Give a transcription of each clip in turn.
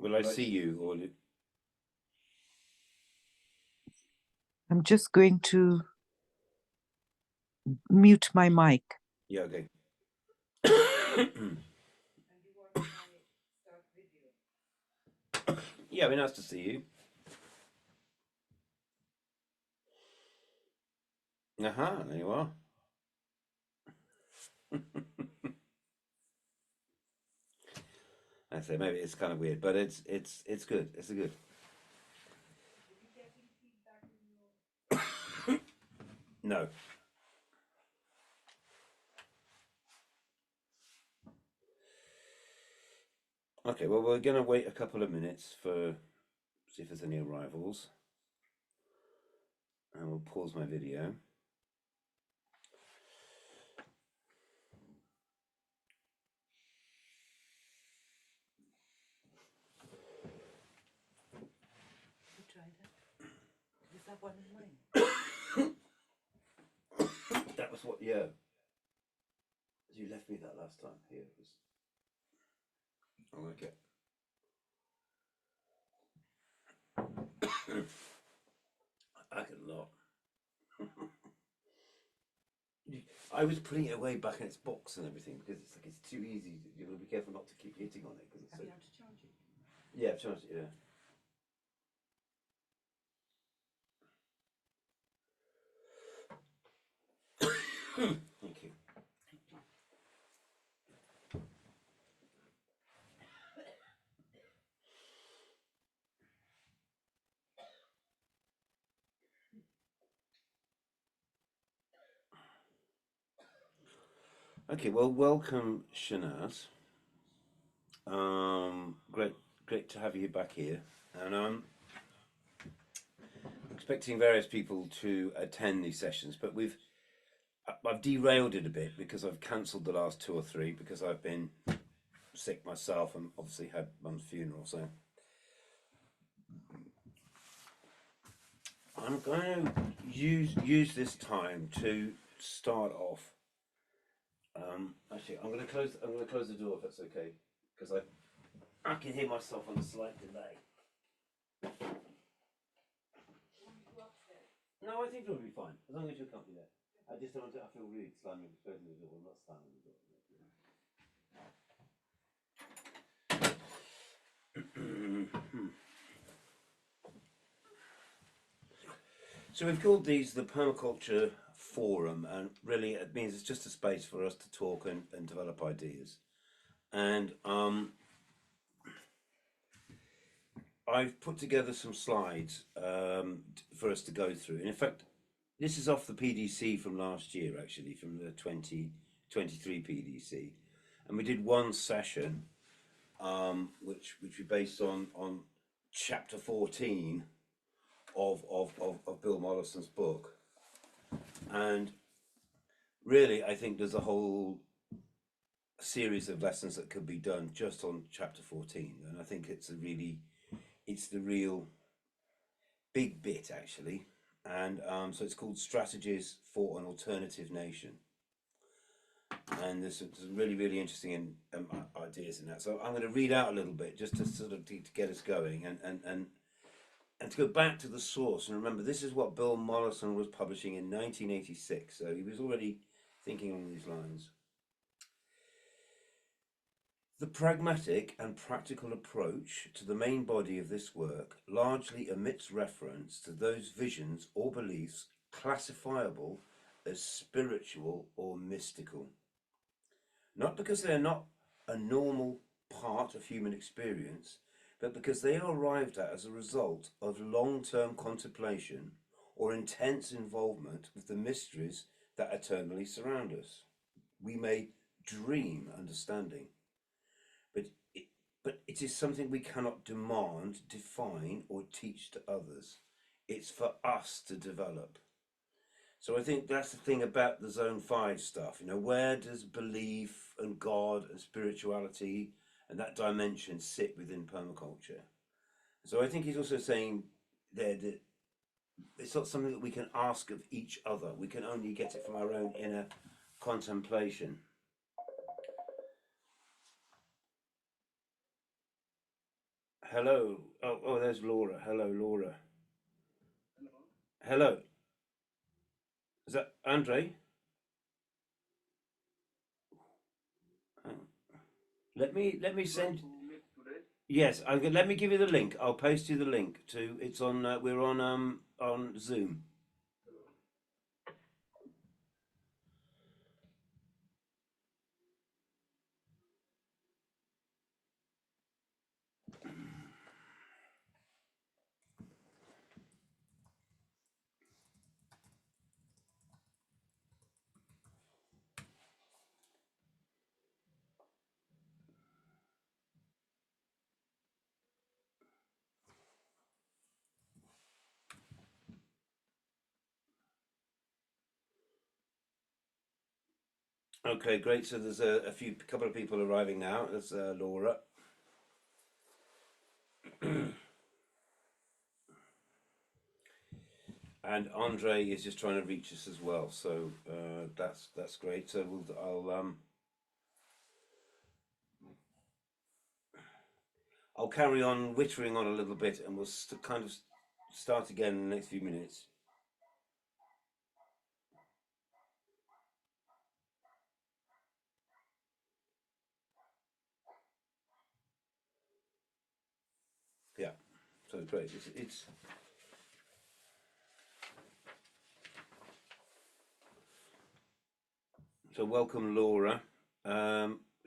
Will I see you or? I'm just going to mute my mic. Yeah, okay. Yeah, it'd be nice to see you. There you are. I say maybe it's kind of weird, but it's good. It's good. No. Okay, well we're gonna wait a couple of minutes for see if there's any arrivals, and we'll pause my video. Is that one of mine? That was what, yeah. You left me that last time. Here it was. I like it. I like it a lot. I was putting it away back in its box and everything because it's like it's too easy. You've got to be careful not to keep hitting on it because it's so. Have you had to charge it? Yeah, I've charged it. Yeah. Thank you. Okay, well, welcome, Shanaz. Great to have you back here, and I'm expecting various people to attend these sessions, but I've derailed it a bit because I've cancelled the last 2 or 3 because I've been sick myself and obviously had Mum's funeral, so I'm going to use this time to start off. Actually, I'm going to close the door if that's okay, because I can hear myself on a slight delay. No, I think it'll be fine as long as you're comfy there. I just don't want to. I feel rude slamming closing the door. I'm not slamming the door. So we've called these the Permaculture Forum, and really it means it's just a space for us to talk and develop ideas. And I've put together some slides for us to go through. And in fact, this is off the PDC from last year, actually, from the 2023 PDC. And we did one session, which we based on chapter 14 of Bill Mollison's book. And really, I think there's a whole series of lessons that could be done just on chapter 14. And I think it's the real big bit, actually. And so it's called Strategies for an Alternative Nation. And there's some really interesting ideas in that. So I'm going to read out a little bit just to sort of to get us going and to go back to the source. And remember, this is what Bill Mollison was publishing in 1986. So he was already thinking along these lines. The pragmatic and practical approach to the main body of this work largely omits reference to those visions or beliefs classifiable as spiritual or mystical. Not because they are not a normal part of human experience, but because they are arrived at as a result of long-term contemplation or intense involvement with the mysteries that eternally surround us. We may dream understanding, but it is something we cannot demand, define, or teach to others. It's for us to develop. So I think that's the thing about the Zone 5 stuff. You know, where does belief and God and spirituality and that dimension sit within permaculture? So I think he's also saying there that it's not something that we can ask of each other. We can only get it from our own inner contemplation. Hello. Oh, there's Laura. Hello, Laura. Hello. Is that Andre? Oh, let me send. Yes, let me give you the link. I'll post you the link to. It's on. We're on Zoom. Okay, great. So there's a couple of people arriving now. There's Laura. And Andre is just trying to reach us as well, so that's great. So I'll carry on wittering on a little bit, and we'll kind of start again in the next few minutes. Yeah, so great. It's so welcome, Laura.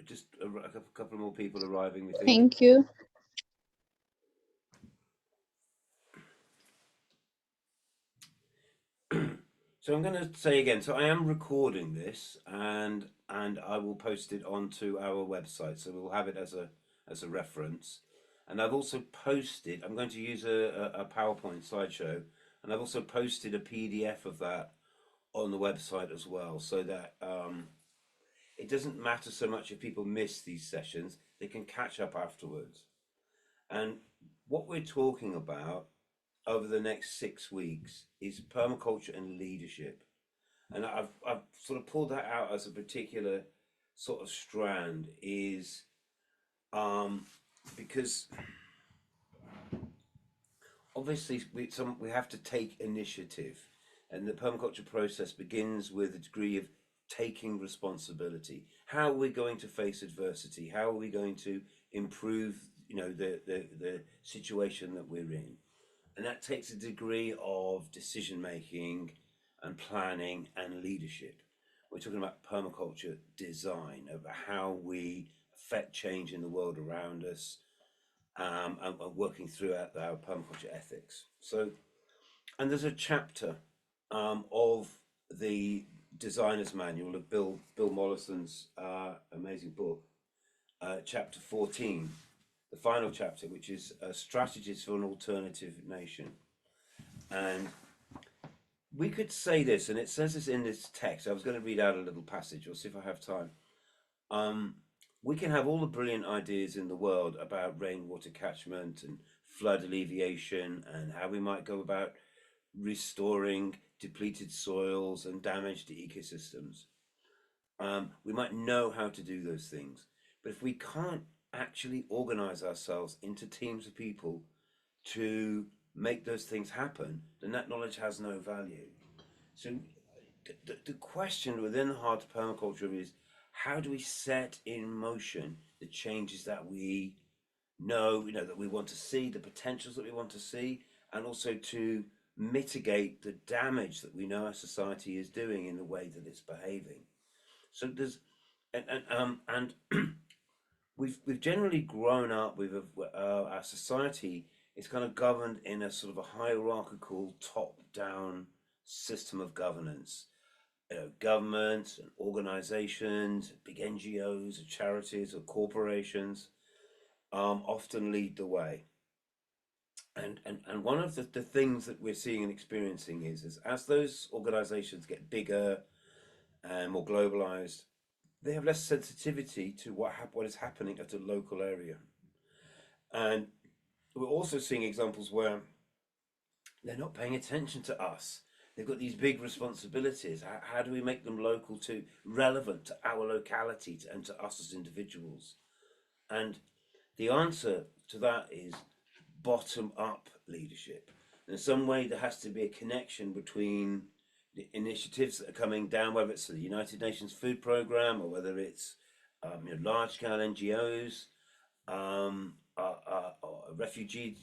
Just a couple more people arriving, we think. Thank you. So I'm going to say again. So I am recording this, and I will post it onto our website. So we'll have it as a reference. And I've also posted. I'm going to use a PowerPoint slideshow, and I've also posted a PDF of that on the website as well, so that it doesn't matter so much if people miss these sessions; they can catch up afterwards. And what we're talking about over the next 6 weeks is permaculture and leadership. And I've sort of pulled that out as a particular sort of strand is because obviously we have to take initiative, and the permaculture process begins with a degree of taking responsibility. How are we going to face adversity? How are we going to improve, the situation that we're in? And that takes a degree of decision making and planning and leadership. We're talking about permaculture design, of how we affect change in the world around us, and working throughout our permaculture ethics. So, and there's a chapter of the designer's manual of Bill Mollison's amazing book, chapter 14, the final chapter, which is strategies for an alternative nation. And we could say this, and it says this in this text. I was going to read out a little passage. We'll see if I have time. We can have all the brilliant ideas in the world about rainwater catchment and flood alleviation and how we might go about restoring depleted soils and damaged ecosystems. We might know how to do those things, but if we can't actually organize ourselves into teams of people to make those things happen, then that knowledge has no value. So the question within the heart of permaculture is, how do we set in motion the changes that we know, that we want to see, the potentials that we want to see, and also to mitigate the damage that we know our society is doing in the way that it's behaving. So there's, and we've generally grown up with our society is kind of governed in a sort of a hierarchical top-down system of governance. Governments and organizations, big NGOs or charities or corporations often lead the way. And one of the things that we're seeing and experiencing is as those organizations get bigger and more globalized, they have less sensitivity to what is happening at a local area. And we're also seeing examples where they're not paying attention to us. They've got these big responsibilities. How do we make them local to relevant to our locality and to us as individuals? And the answer to that is bottom-up leadership. In some way, there has to be a connection between the initiatives that are coming down, whether it's the United Nations Food Programme or whether it's large-scale NGOs, refugee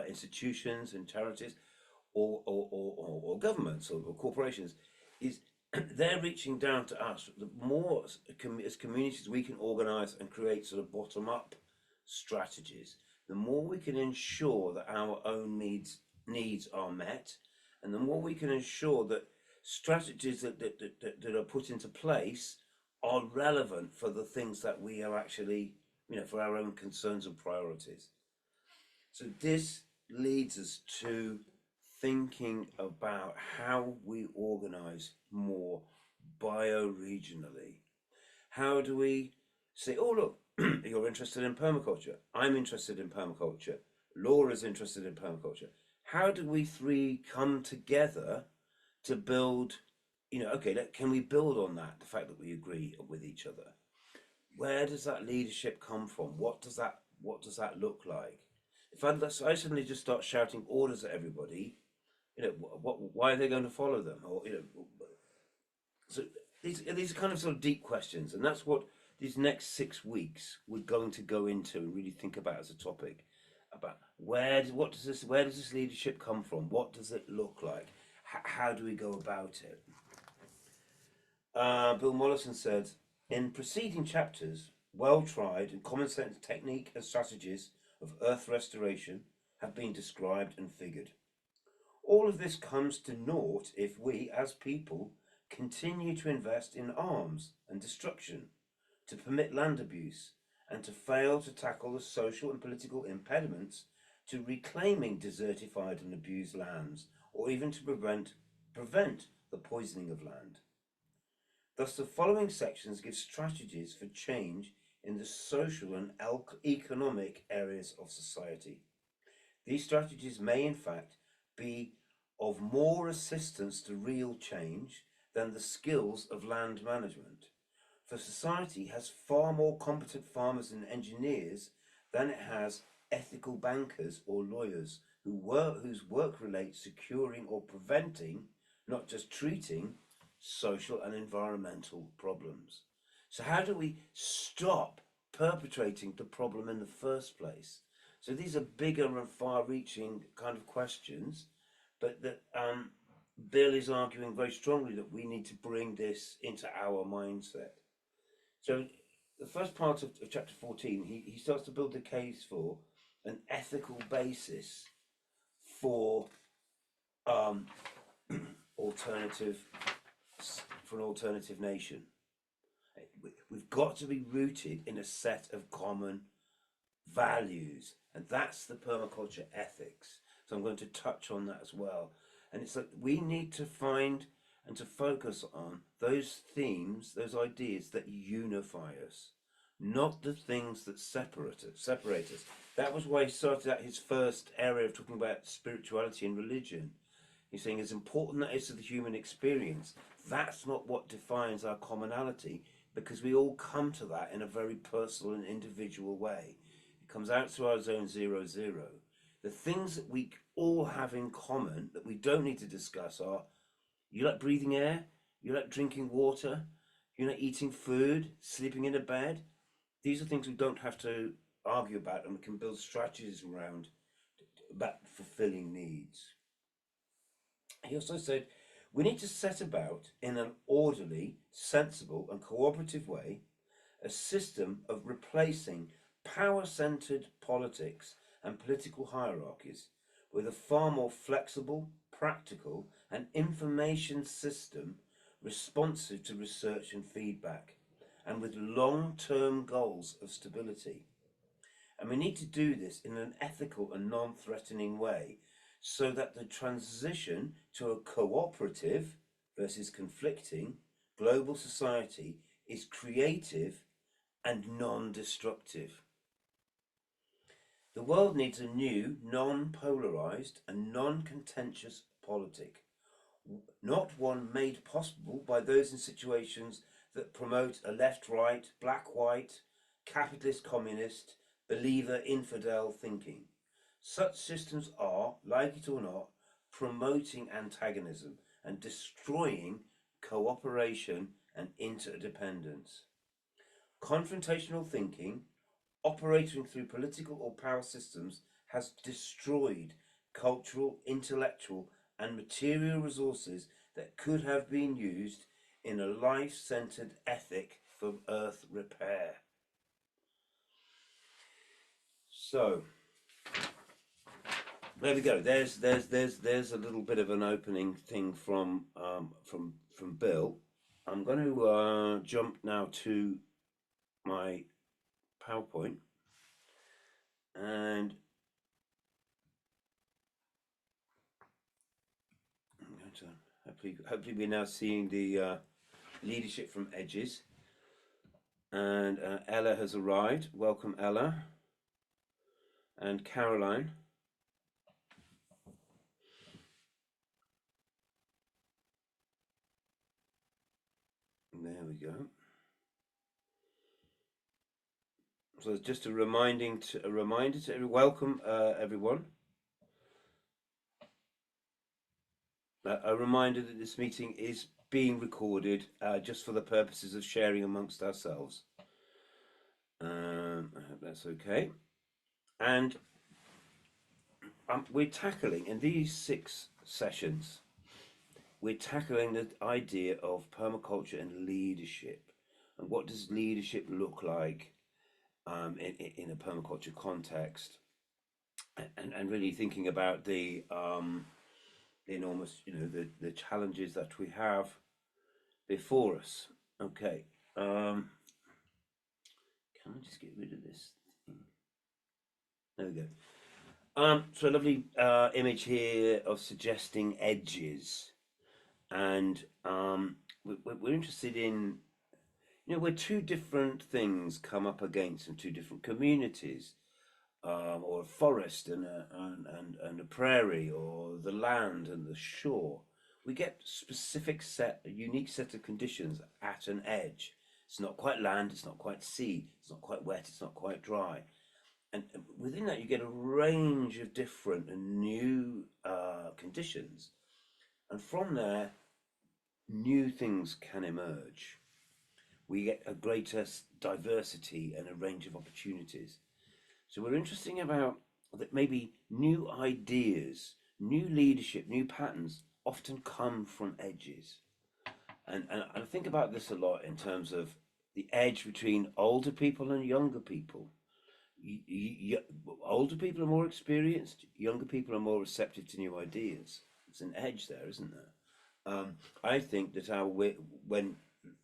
institutions and charities, or governments or corporations, is they're reaching down to us. The more as communities we can organise and create sort of bottom-up strategies, the more we can ensure that our own needs are met, and the more we can ensure that strategies that are put into place are relevant for the things that we are actually, for our own concerns and priorities. So this leads us to thinking about how we organise more bioregionally. How do we say, oh look, you're interested in permaculture, I'm interested in permaculture, Laura's interested in permaculture. How do we three come together to build, can we build on that, the fact that we agree with each other? Where does that leadership come from? What does that look like? If I suddenly just start shouting orders at everybody, why are they going to follow them? Or so these are kind of sort of deep questions, and that's what these next 6 weeks we're going to go into and really think about as a topic. About where does this leadership come from? What does it look like? How do we go about it? Bill Mollison said, in preceding chapters, well-tried and common-sense technique and strategies of earth restoration have been described and figured. All of this comes to naught if we, as people, continue to invest in arms and destruction, to permit land abuse, and to fail to tackle the social and political impediments to reclaiming desertified and abused lands, or even to prevent the poisoning of land. Thus, the following sections give strategies for change in the social and economic areas of society. These strategies may, in fact, be of more assistance to real change than the skills of land management. For society has far more competent farmers and engineers than it has ethical bankers or lawyers whose work relates to curing or preventing, not just treating, social and environmental problems. So how do we stop perpetrating the problem in the first place? So these are bigger and far-reaching kind of questions, but that Bill is arguing very strongly that we need to bring this into our mindset. So the first part of chapter 14, he starts to build the case for an ethical basis for an alternative nation. We've got to be rooted in a set of common values, and that's the permaculture ethics. So I'm going to touch on that as well. And it's like we need to find and to focus on those themes, those ideas that unify us, not the things that separate us. That was why he started out his first area of talking about spirituality and religion. He's saying as important that is to the human experience, that's not what defines our commonality, because we all come to that in a very personal and individual way. It comes out to our zone 0, 0. The things that we all have in common that we don't need to discuss are, you like breathing air, you like drinking water, you like eating food, sleeping in a bed. These are things we don't have to argue about, and we can build strategies around about fulfilling needs. He also said, we need to set about, in an orderly, sensible and cooperative way, a system of replacing power-centred politics and political hierarchies with a far more flexible, practical and information system responsive to research and feedback, and with long-term goals of stability. And we need to do this in an ethical and non-threatening way, so that the transition to a cooperative versus conflicting global society is creative and non-destructive. The world needs a new, non-polarized and non-contentious politic, not one made possible by those in situations that promote a left-right, black-white, capitalist-communist, believer-infidel thinking, Such systems are, like it or not, promoting antagonism and destroying cooperation and interdependence. Confrontational thinking, operating through political or power systems, has destroyed cultural, intellectual, and material resources that could have been used in a life-centered ethic for earth repair. So there we go. There's a little bit of an opening thing from Bill. I'm going to jump now to my PowerPoint, and I'm going to hopefully we're now seeing the leadership from Edges, and Ella has arrived. Welcome, Ella, and Caroline. There we go. So just a reminder to welcome everyone. A reminder that this meeting is being recorded just for the purposes of sharing amongst ourselves. I hope that's okay. And we're tackling, in these 6 sessions, we're tackling the idea of permaculture and leadership. And what does leadership look like in a permaculture context? And really thinking about the enormous, the challenges that we have before us. Okay. Can I just get rid of this thing? There we go. So a lovely image here of suggesting edges, and we're interested in, where 2 different things come up against in 2 different communities, or a forest and a prairie, or the land and the shore. We get a unique set of conditions at an edge. It's not quite land, it's not quite sea, it's not quite wet, it's not quite dry. And within that, you get a range of different and new conditions. And from there, new things can emerge. We get a greater diversity and a range of opportunities. So we're interested about that maybe new ideas, new leadership, new patterns often come from edges. And I think about this a lot in terms of the edge between older people and younger people. Older people are more experienced, younger people are more receptive to new ideas. It's an edge there, isn't there? I think that when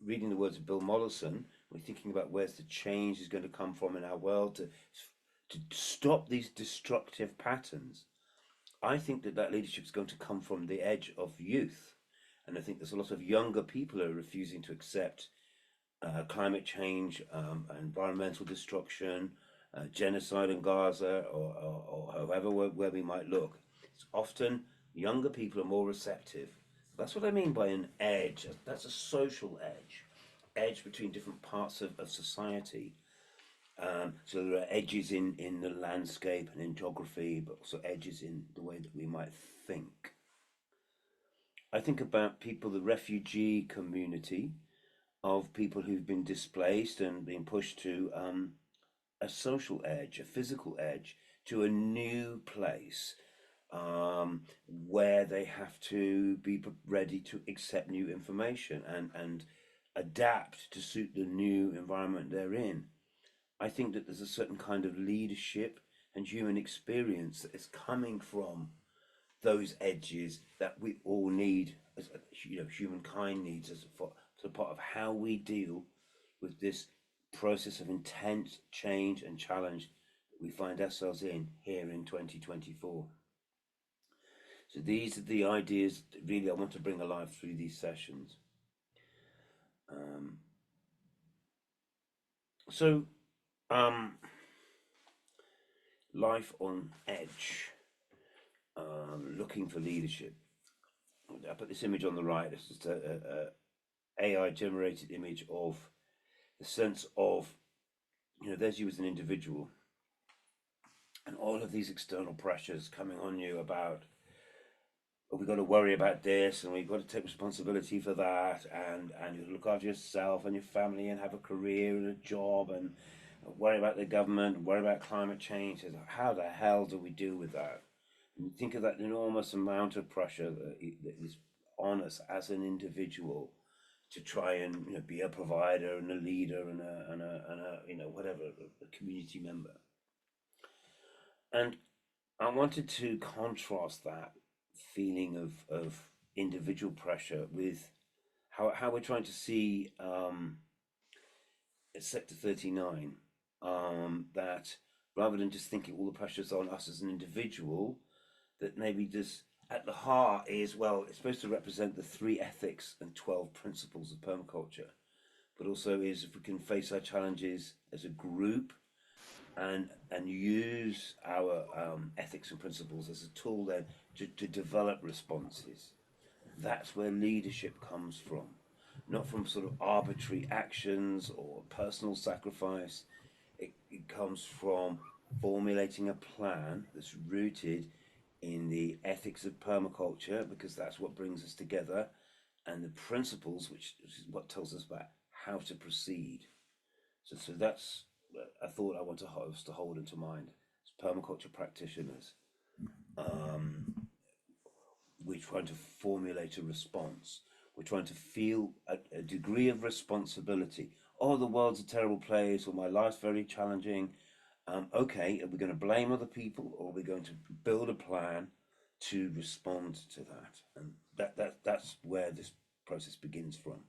reading the words of Bill Mollison, we're thinking about where's the change is going to come from in our world to stop these destructive patterns. I think that leadership is going to come from the edge of youth. And I think there's a lot of younger people who are refusing to accept climate change, environmental destruction, genocide in Gaza, or however where we might look. It's often younger people are more receptive. That's what I mean by an edge. That's a social edge between different parts of society. So there are edges in the landscape and in geography, but also edges in the way that we might think. I think about people, the refugee community of people who've been displaced and being pushed to a social edge, a physical edge, to a new place where they have to be ready to accept new information and adapt to suit the new environment they're in. I think that there's a certain kind of leadership and human experience that is coming from those edges that we all need, as humankind needs as a part of how we deal with this process of intense change and challenge that we find ourselves in here in 2024. So these are the ideas that really I want to bring alive through these sessions. Life on edge, looking for leadership. I put this image on the right. It's just a AI generated image of the sense of, there's you as an individual, and all of these external pressures coming on you about, oh, we've got to worry about this and we've got to take responsibility for that, and you look after yourself and your family and have a career and a job and worry about the government, worry about climate change. How the hell do we deal with that? And think of that enormous amount of pressure that is on us as an individual to try and be a provider and a leader and a whatever, a community member. And I wanted to contrast that feeling of individual pressure with how we're trying to see Sector 39, that rather than just thinking all the pressures on us as an individual, that maybe just at the heart is, well, it's supposed to represent the 3 ethics and 12 principles of permaculture, but also is if we can face our challenges as a group and use our ethics and principles as a tool then to develop responses. That's where leadership comes from, not from sort of arbitrary actions or personal sacrifice. It comes from formulating a plan that's rooted in the ethics of permaculture, because that's what brings us together, and the principles, which is what tells us about how to proceed. So that's a thought I want us to hold into mind as permaculture practitioners. We're trying to formulate a response. We're trying to feel a degree of responsibility. Oh, the world's a terrible place, or my life's very challenging. Okay, are we going to blame other people, or are we going to build a plan to respond to that? And that's where this process begins from.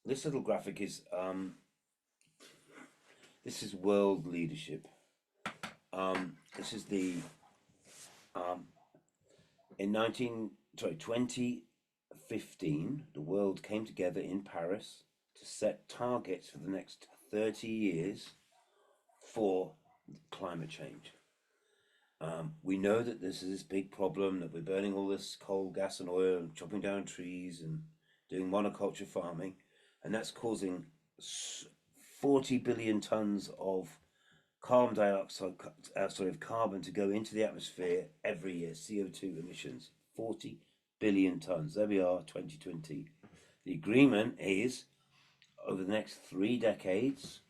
This little graphic is this is world leadership. This is the in 2015, the world came together in Paris to set targets for the next 30 years for climate change. We know that this is this big problem, that we're burning all this coal, gas and oil, and chopping down trees and doing monoculture farming, and that's causing 40 billion tons of carbon dioxide, carbon to go into the atmosphere every year, CO2 emissions, 40 billion tons. There we are, 2020. The agreement is over the next 3 decades,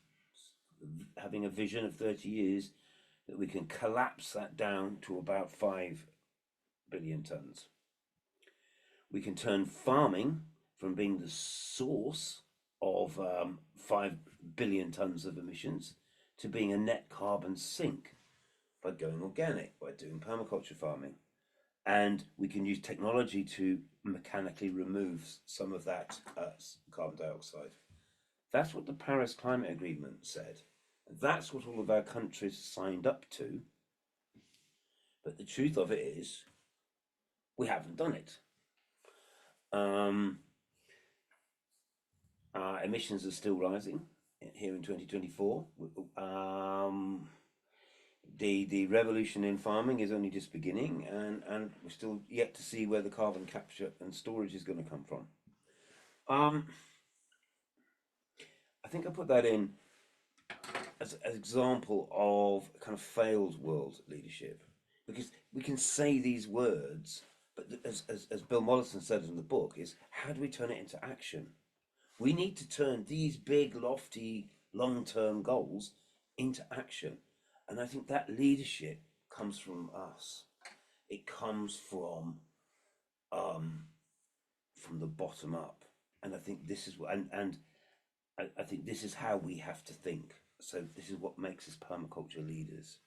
having a vision of 30 years, that we can collapse that down to about 5 billion tons. We can turn farming from being the source of 5 billion tons of emissions to being a net carbon sink by going organic, by doing permaculture farming. And we can use technology to mechanically remove some of that carbon dioxide. That's what the Paris Climate Agreement said. That's what all of our countries signed up to. But the truth of it is, we haven't done it. Our emissions are still rising here in 2024. The revolution in farming is only just beginning, and we're still yet to see where the carbon capture and storage is going to come from. I think I put that in as an example of kind of failed world leadership, because we can say these words, but as Bill Mollison said in the book, is how do we turn it into action? We need to turn these big, lofty, long-term goals into action. And I think that leadership comes from us. It comes from the bottom up. And I think this is I think this is how we have to think. So this is what makes us permaculture leaders.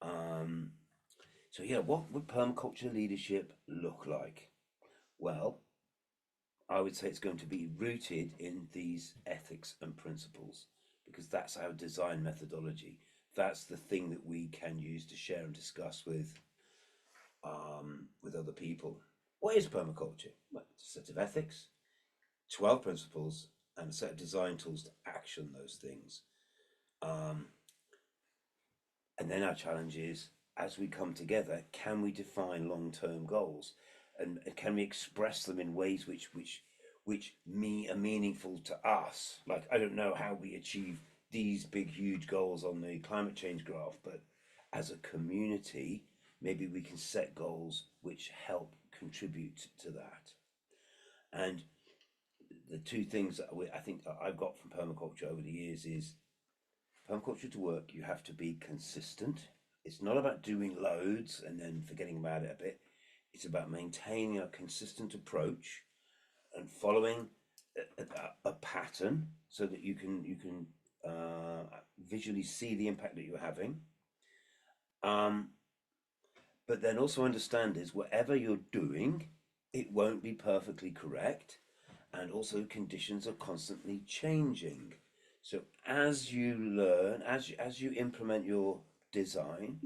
So yeah, what would permaculture leadership look like? Well, I would say it's going to be rooted in these ethics and principles, because that's our design methodology. That's the thing that we can use to share and discuss with other people. What is permaculture? Well, it's a set of ethics, 12 principles, and a set of design tools to action those things. And then our challenge is, as we come together, can we define long-term goals, and can we express them in ways which are meaningful to us? Like, I don't know how we achieve these big, huge goals on the climate change graph, but as a community, maybe we can set goals which help contribute to that. And the two things that I think that I've got from permaculture over the years is permaculture to work, you have to be consistent. It's not about doing loads and then forgetting about it a bit. It's about maintaining a consistent approach and following a pattern so that you can visually see the impact that you're having. But then also understand is whatever you're doing, it won't be perfectly correct, and also conditions are constantly changing. So as you learn, as you implement your design,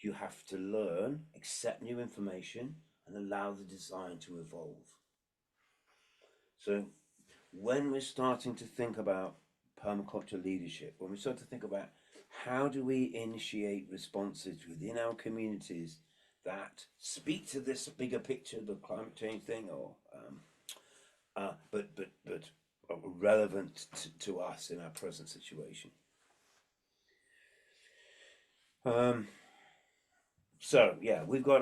you have to learn, accept new information, and allow the design to evolve. So when we're starting to think about permaculture leadership, when we start to think about how do we initiate responses within our communities that speak to this bigger picture, the climate change thing, or but are relevant to us in our present situation. So yeah, we've got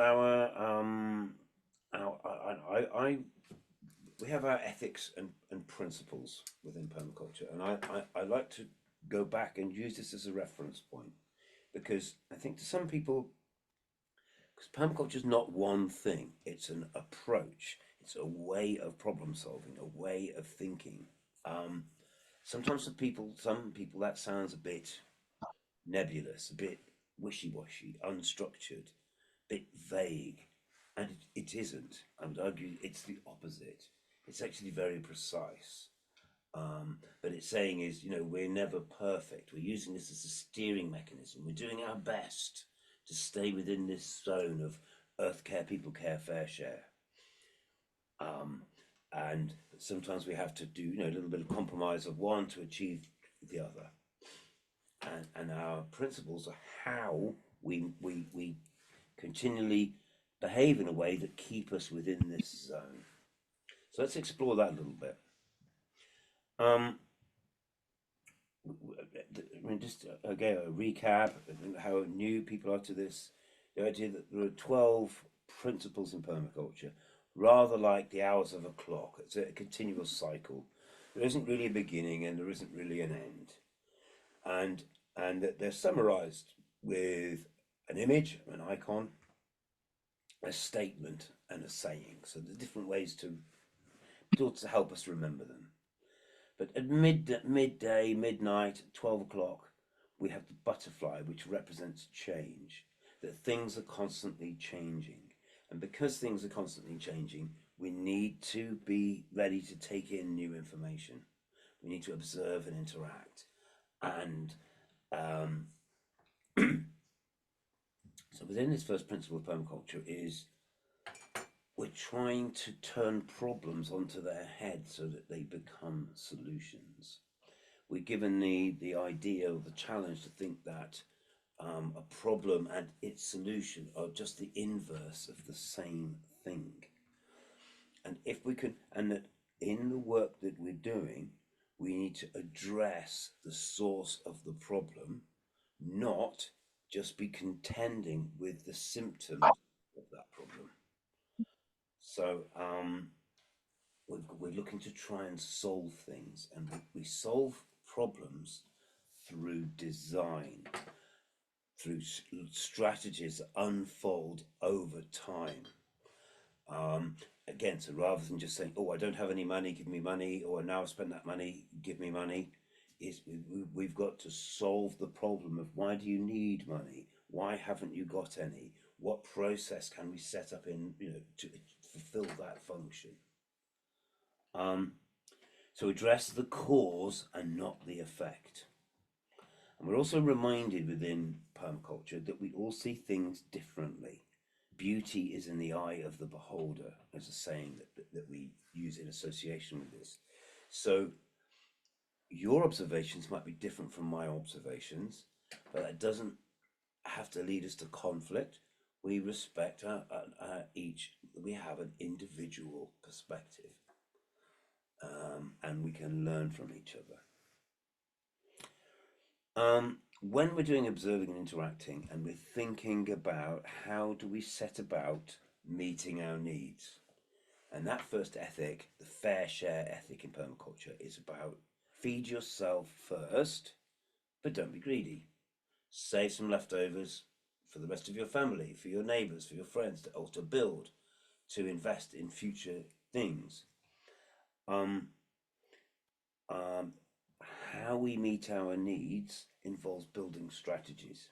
we have our ethics and principles within permaculture, and I like to go back and use this as a reference point, because I think to some people, because permaculture is not one thing, it's an approach, it's a way of problem solving, a way of thinking. Sometimes for people, some people that sounds a bit nebulous, a bit wishy-washy, unstructured, a bit vague, and it isn't. I would argue it's the opposite. It's actually very precise. But it's saying is, you know, we're never perfect. We're using this as a steering mechanism. We're doing our best to stay within this zone of earth care, people care, fair share. And sometimes we have to do, you know, a little bit of compromise of one to achieve the other. And our principles are how we continually behave in a way that keep us within this zone. So let's explore that a little bit. I mean, just again, a recap how new people are to this. The idea that there are 12 principles in permaculture, rather like the hours of a clock. It's a continuous cycle. There isn't really a beginning and there isn't really an end. And that they're summarized with an image, an icon, a statement, and a saying. So there's different ways to help us remember them. But at midday, midnight, 12 o'clock, we have the butterfly, which represents change, that things are constantly changing. And because things are constantly changing, we need to be ready to take in new information. We need to observe and interact. And so within this first principle of permaculture is we're trying to turn problems onto their head so that they become solutions. We're given the idea or the challenge to think that a problem and its solution are just the inverse of the same thing. And if we can, and that in the work that we're doing, we need to address the source of the problem, not just be contending with the symptoms of that problem. So we're looking to try and solve things, and we solve problems through design, through strategies that unfold over time. Again, so rather than just saying, oh, I don't have any money, give me money, or now I've spent that money, give me money, is we've got to solve the problem of why do you need money? Why haven't you got any? What process can we set up in, you know, to fulfill that function? So address the cause and not the effect. And we're also reminded within permaculture that we all see things differently. Beauty is in the eye of the beholder, as a saying that we use in association with this. So your observations might be different from my observations, but that doesn't have to lead us to conflict. We respect each, we have an individual perspective, and we can learn from each other. When we're doing observing and interacting, and we're thinking about how do we set about meeting our needs, and that first ethic, the fair share ethic in permaculture, is about feed yourself first, but don't be greedy. Save some leftovers for the rest of your family, for your neighbors, for your friends, to also build, to invest in future things. Um, um, how we meet our needs involves building strategies.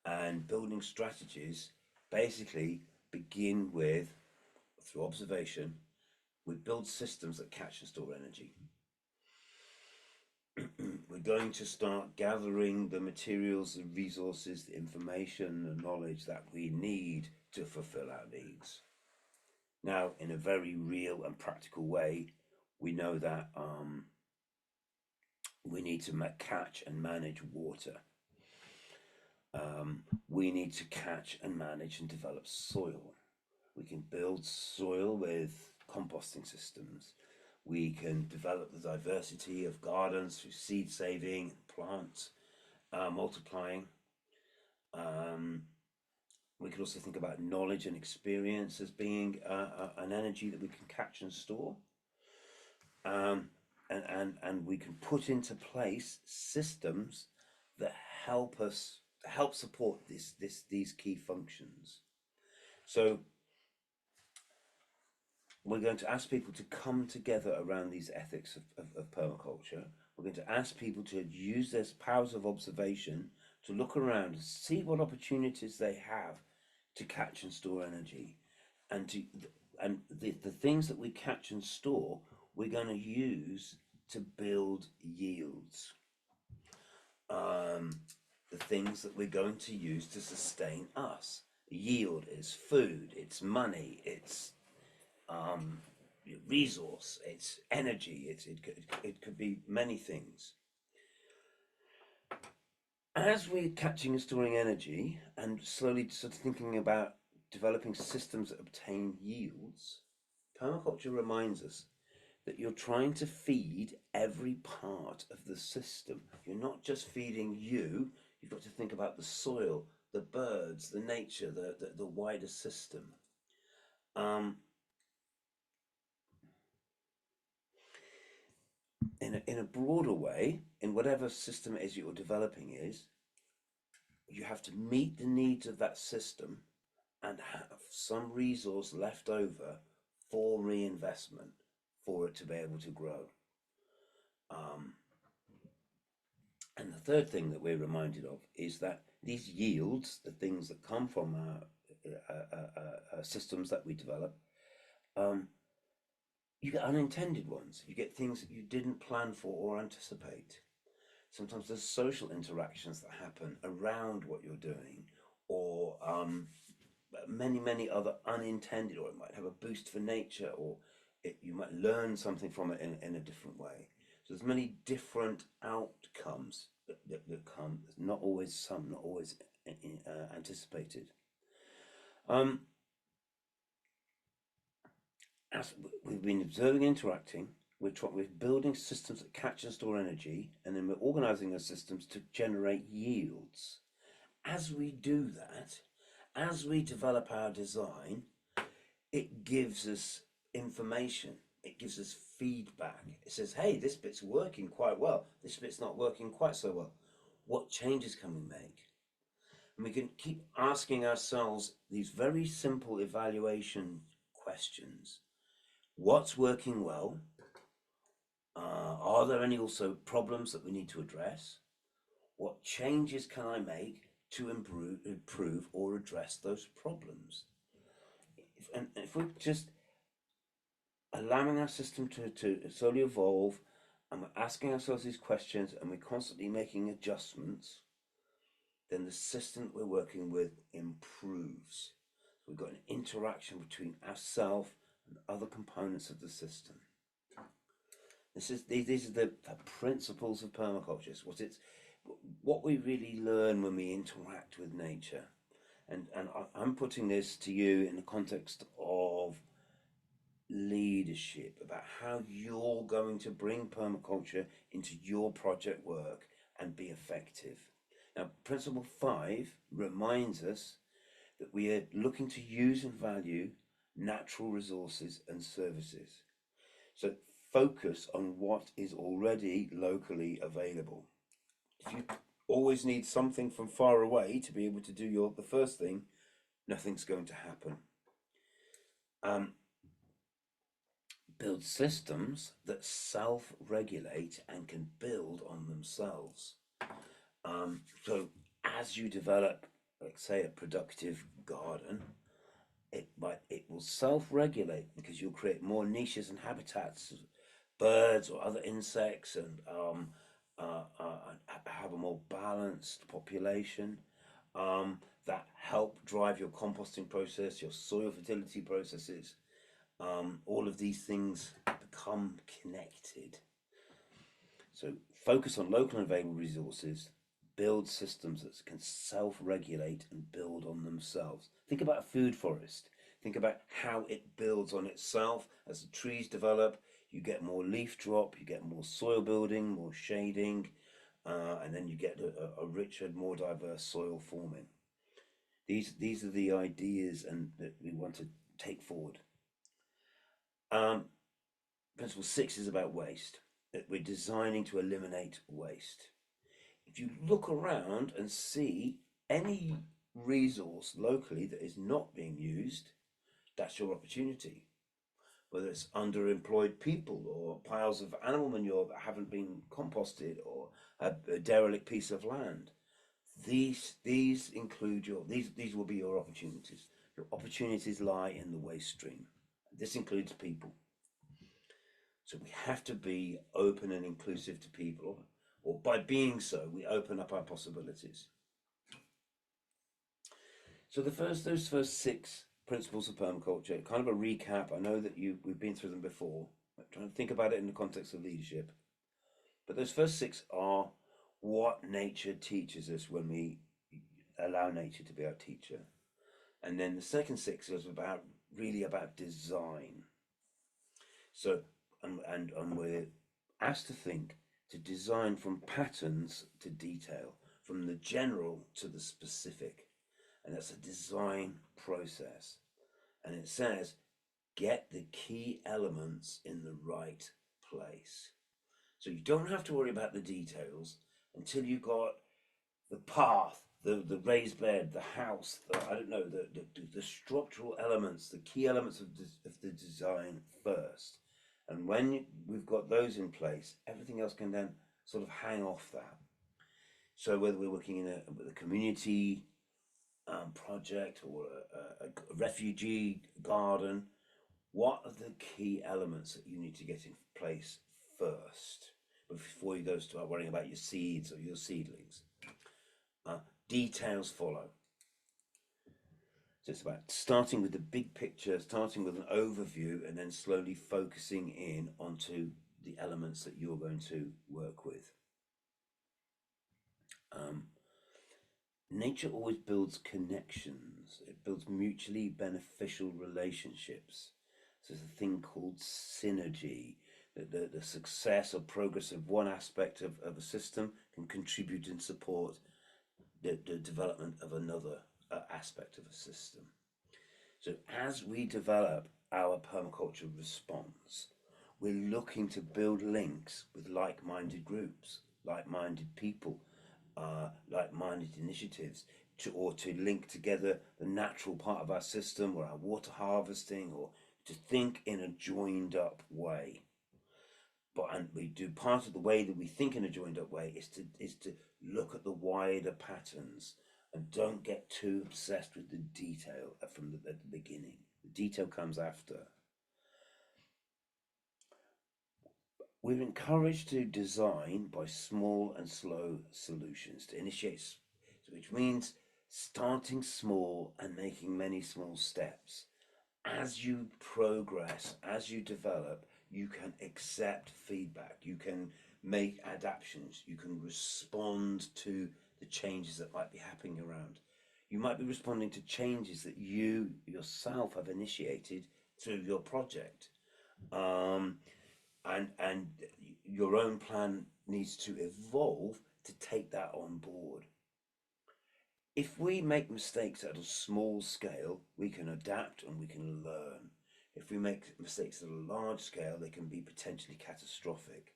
And building strategies basically begin with, through observation, we build systems that catch and store energy. We're going to start gathering the materials, the resources, the information, the knowledge that we need to fulfill our needs. Now, in a very real and practical way, we know that we need to catch and manage water. We need to catch and manage and develop soil. We can build soil with composting systems. We can develop the diversity of gardens through seed saving, plants multiplying. We can also think about knowledge and experience as being an energy that we can catch and store. And we can put into place systems that help support these key functions. So we're going to ask people to come together around these ethics of permaculture. We're going to ask people to use their powers of observation to look around and see what opportunities they have to catch and store energy. And the things that we catch and store, we're going to use to build yields. The things that we're going to use to sustain us. Yield is food, it's money, it's resource, it's energy, it could be many things. As we're catching and storing energy and slowly sort of thinking about developing systems that obtain yields, permaculture reminds us that you're trying to feed every part of the system. You're not just feeding you, you've got to think about the soil, the birds, the nature, the wider system. In a broader way, in whatever system it is you're developing you have to meet the needs of that system and have some resource left over for reinvestment for it to be able to grow. And the third thing that we're reminded of is that these yields, the things that come from systems that we develop, you get unintended ones. You get things that you didn't plan for or anticipate. Sometimes there's social interactions that happen around what you're doing, or many other unintended, or it might have a boost for nature, or you might learn something from it in a different way. So there's many different outcomes that come, not always anticipated. As we've been observing and interacting, we're building systems that catch and store energy, and then we're organizing those systems to generate yields. As we do that, as we develop our design, it gives us information, it gives us feedback. It says, hey, this bit's working quite well, this bit's not working quite so well. What changes can we make? And we can keep asking ourselves these very simple evaluation questions. What's working well? Are there any also problems that we need to address? What changes can I make to improve or address those problems? If we're just allowing our system to slowly evolve, and we're asking ourselves these questions, and we're constantly making adjustments, then the system we're working with improves. We've got an interaction between ourselves and other components of the system. These are the principles of permaculture. What we really learn when we interact with nature. And I'm putting this to you in the context of leadership, about how you're going to bring permaculture into your project work and be effective. Now, principle 5 reminds us that we are looking to use and value natural resources and services. So focus on what is already locally available. If you always need something from far away to be able to do the first thing, nothing's going to happen. Build systems that self-regulate and can build on themselves. So as you develop, let's say, a productive garden, it will self-regulate because you'll create more niches and habitats, birds or other insects, and have a more balanced population that help drive your composting process, your soil fertility processes. All of these things become connected. So focus on local and available resources, build systems that can self-regulate and build on themselves. Think about a food forest. Think about how it builds on itself. As the trees develop, you get more leaf drop, you get more soil building, more shading, and then you get a richer, more diverse soil forming. These are the ideas that we want to take forward. Principle 6 is about waste, that we're designing to eliminate waste. If you look around and see any resource locally that is not being used, that's your opportunity. Whether it's underemployed people or piles of animal manure that haven't been composted or a derelict piece of land. These include these will be your opportunities. Your opportunities lie in the waste stream. This includes people. So we have to be open and inclusive to people, or by being so, we open up our possibilities. So those first 6 principles of permaculture, kind of a recap. I know that we've been through them before. I'm trying to think about it in the context of leadership. But those first 6 are what nature teaches us when we allow nature to be our teacher. And then the second 6 is really about design. So, and we're asked to think, to design from patterns to detail, from the general to the specific. And that's a design process. And it says, get the key elements in the right place. So you don't have to worry about the details until you got the path, the raised bed, the house, the structural elements, the key elements of the design first. And when we've got those in place, everything else can then sort of hang off that. So whether we're working in a community project or a refugee garden, what are the key elements that you need to get in place first before you start worrying about your seeds or your seedlings? Details follow. So it's about starting with the big picture, starting with an overview, and then slowly focusing in onto the elements that you're going to work with. Nature always builds connections. It builds mutually beneficial relationships. So there's a thing called synergy. The success or progress of one aspect of a system can contribute and support the development of another aspect of a system. So as we develop our permaculture response, we're looking to build links with like-minded groups, like-minded people, like-minded initiatives, or to link together the natural part of our system or our water harvesting, or to think in a joined up way. And we do part of the way that we think in a joined up way is to look at the wider patterns and don't get too obsessed with the detail at the beginning. The detail comes after. We're encouraged to design by small and slow solutions, to initiate, which means starting small and making many small steps. As you progress, as you develop, you can accept feedback, you can make adaptations, you can respond to the changes that might be happening around. You might be responding to changes that you yourself have initiated through your project. And your own plan needs to evolve to take that on board. If we make mistakes at a small scale, we can adapt and we can learn. If we make mistakes at a large scale, they can be potentially catastrophic.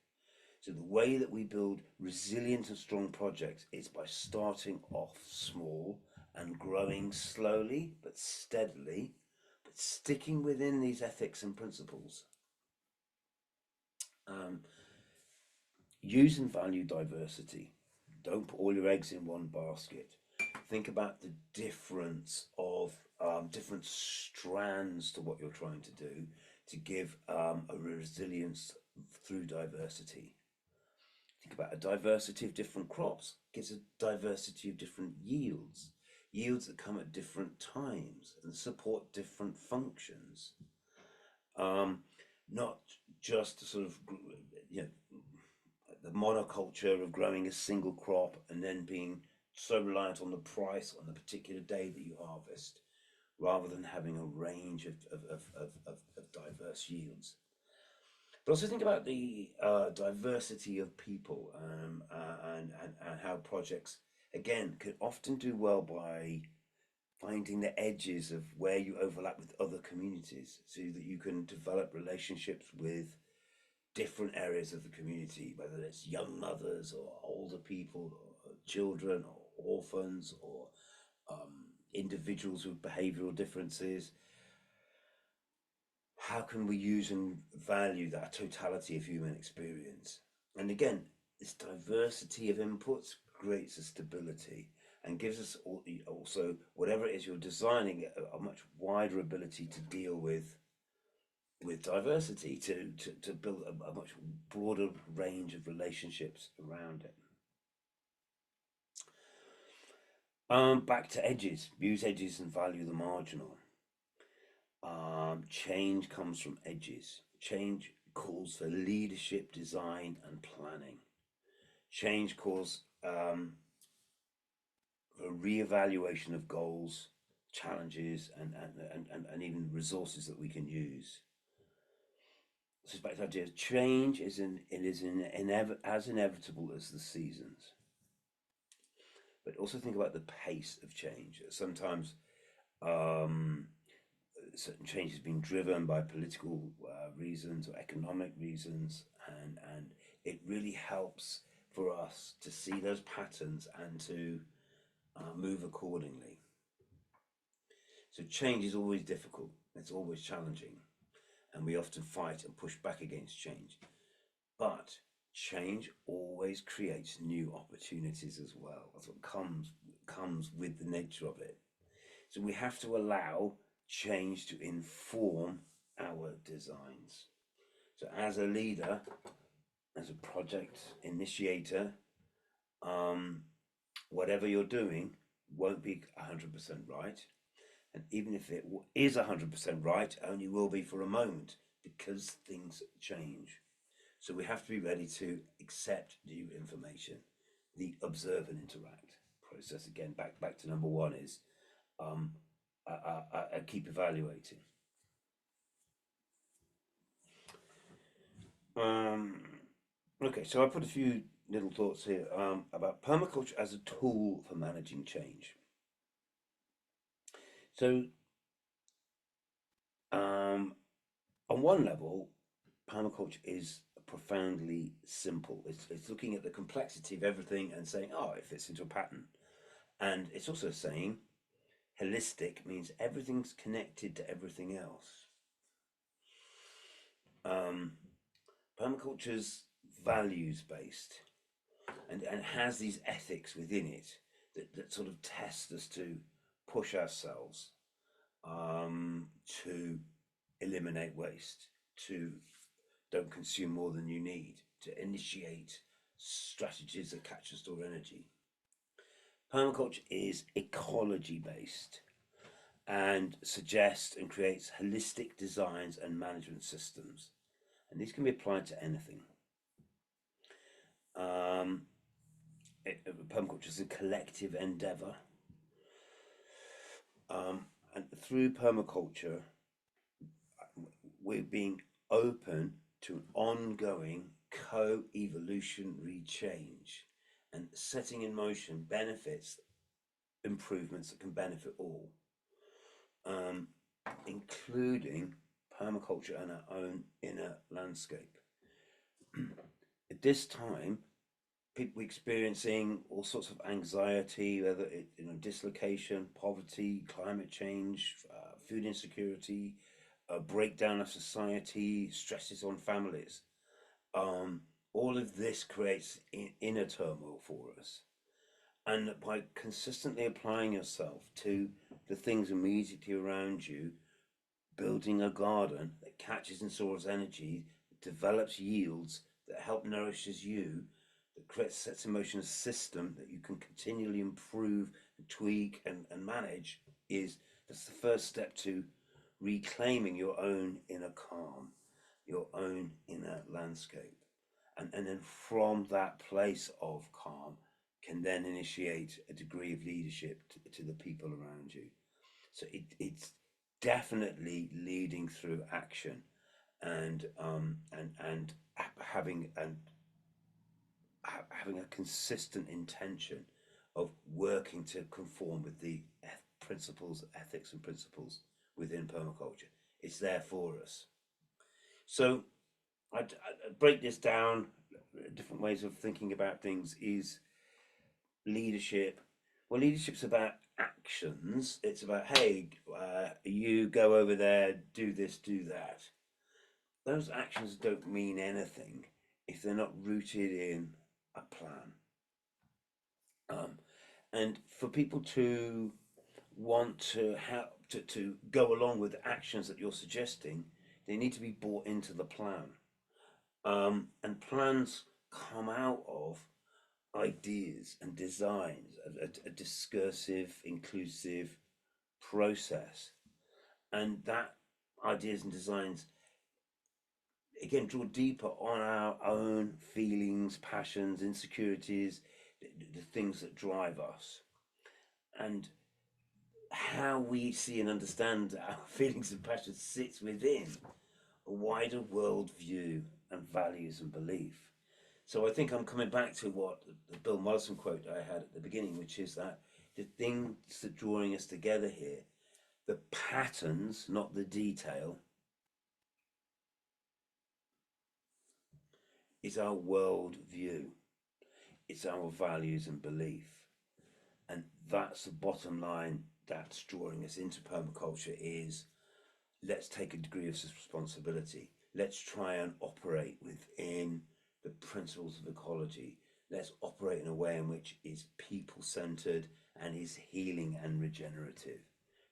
So the way that we build resilient and strong projects is by starting off small and growing slowly but steadily, but sticking within these ethics and principles. Use and value diversity. Don't put all your eggs in one basket. Think about the difference of different strands to what you're trying to do to give a resilience through diversity. Think about a diversity of different crops, gives a diversity of different yields, yields that come at different times and support different functions. Not just sort of, you know, the monoculture of growing a single crop and then being so reliant on the price on the particular day that you harvest, rather than having a range of diverse yields. But also think about the diversity of people and how projects, again, can often do well by finding the edges of where you overlap with other communities so that you can develop relationships with different areas of the community, whether it's young mothers or older people or children or orphans or individuals with behavioral differences. How can we use and value that totality of human experience? And again, this diversity of inputs creates a stability and gives us also, whatever it is you're designing, a much wider ability to deal with diversity, to build a much broader range of relationships around it. Back to edges. Use edges and value the marginal. Change comes from edges. Change calls for leadership, design, and planning. Change calls for re-evaluation of goals, challenges, and even resources that we can use. So back to the idea, change is as inevitable as the seasons. But also think about the pace of change. Sometimes certain change has been driven by political reasons or economic reasons, and it really helps for us to see those patterns and to move accordingly. So change is always difficult, it's always challenging, and we often fight and push back against change. But change always creates new opportunities as well. That's what comes with the nature of it. So we have to allow change to inform our designs. So as a leader, as a project initiator, whatever you're doing won't be 100% right. And even if it is 100% right, only will be for a moment, because things change. So we have to be ready to accept new information, the observe and interact process. Again, back to number one is keep evaluating. Okay, so I put a few little thoughts here about permaculture as a tool for managing change. So, on one level, permaculture is profoundly simple. It's looking at the complexity of everything and saying, oh, it fits into a pattern. And it's also saying holistic means everything's connected to everything else. Permaculture's values based and has these ethics within it that sort of test us to push ourselves, to eliminate waste, to don't consume more than you need, to initiate strategies that catch and store energy. Permaculture is ecology based and suggests and creates holistic designs and management systems. And these can be applied to anything. Permaculture is a collective endeavor. And through permaculture, we're being open to an ongoing co-evolutionary change. and setting in motion benefits, improvements that can benefit all, um, including permaculture and our own inner landscape. At this time, people experiencing all sorts of anxiety, whether it, dislocation, poverty, climate change, food insecurity, a breakdown of society, stresses on families. Um, all of this creates inner turmoil for us. And by consistently applying yourself to the things immediately around you, building a garden that catches and stores energy, develops yields that help nourishes you, that creates sets in motion a system that you can continually improve and tweak and manage, that's the first step to reclaiming your own inner calm, your own inner landscape. And then from that place of calm can then initiate a degree of leadership to the people around you. So it's definitely leading through action and having having a consistent intention of working to conform with the principles, ethics, and principles within permaculture. It's there for us. So I'd break this down. Different ways of thinking about things is leadership. Well, leadership's about actions. It's about, hey, you go over there, do this, do that. Those actions don't mean anything if they're not rooted in a plan. And for people to want to have to go along with the actions that you're suggesting, they need to be bought into the plan. And plans come out of ideas and designs, a discursive, inclusive process. And that ideas and designs, again, draw deeper on our own feelings, passions, insecurities, the things that drive us. And how we see and understand our feelings and passions sits within a wider worldview and values and belief. So I think I'm coming back to what the Bill Mollison quote I had at the beginning, which is that the things that drawing us together here, the patterns, not the detail, is our worldview. It's our values and belief. And that's the bottom line that's drawing us into permaculture is let's take a degree of responsibility. Let's try and operate within the principles of ecology. Let's operate in a way in which is people-centered and is healing and regenerative.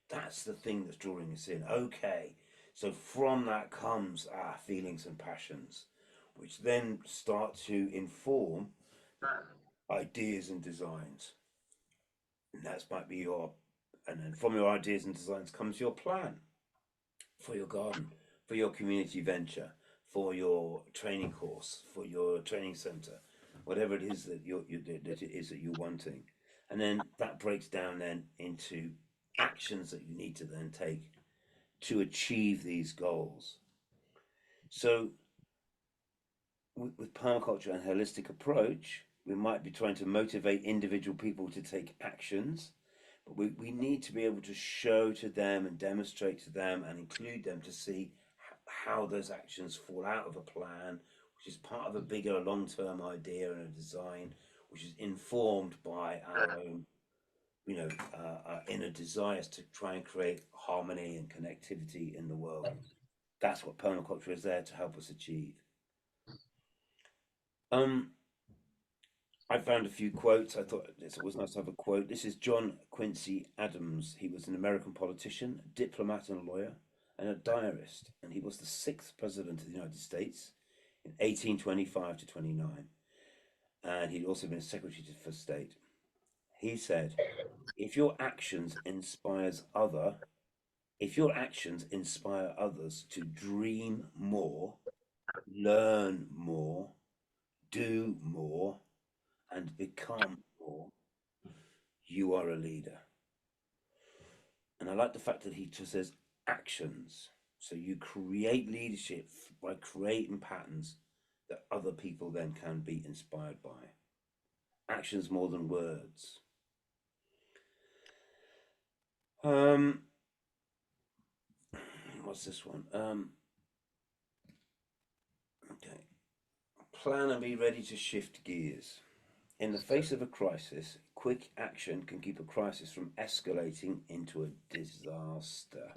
That's the thing that's drawing us in. Okay, so from that comes our feelings and passions, which then start to inform ideas and designs. And that might be and then from your ideas and designs comes your plan for your garden, for your community venture, for your training course, for your training center, whatever it is that you're wanting. And then that breaks down then into actions that you need to then take to achieve these goals. So with permaculture and holistic approach, we might be trying to motivate individual people to take actions, but we need to be able to show to them and demonstrate to them and include them to see how those actions fall out of a plan, which is part of a bigger long-term idea and a design, which is informed by our own, our inner desires to try and create harmony and connectivity in the world. That's what permaculture is there to help us achieve. Um, I found a few quotes. I thought it was nice to have a quote. This is John Quincy Adams. He was an American politician, a diplomat and a lawyer, and a diarist. And he was the sixth president of the United States in 1825 to 29. And he'd also been Secretary for State. He said, if your actions inspire others to dream more, learn more, do more, and become more, you are a leader. And I like the fact that he just says actions. So you create leadership by creating patterns that other people then can be inspired by. actions more than words. What's this one? Okay. Plan and be ready to shift gears. In the face of a crisis, quick action can keep a crisis from escalating into a disaster.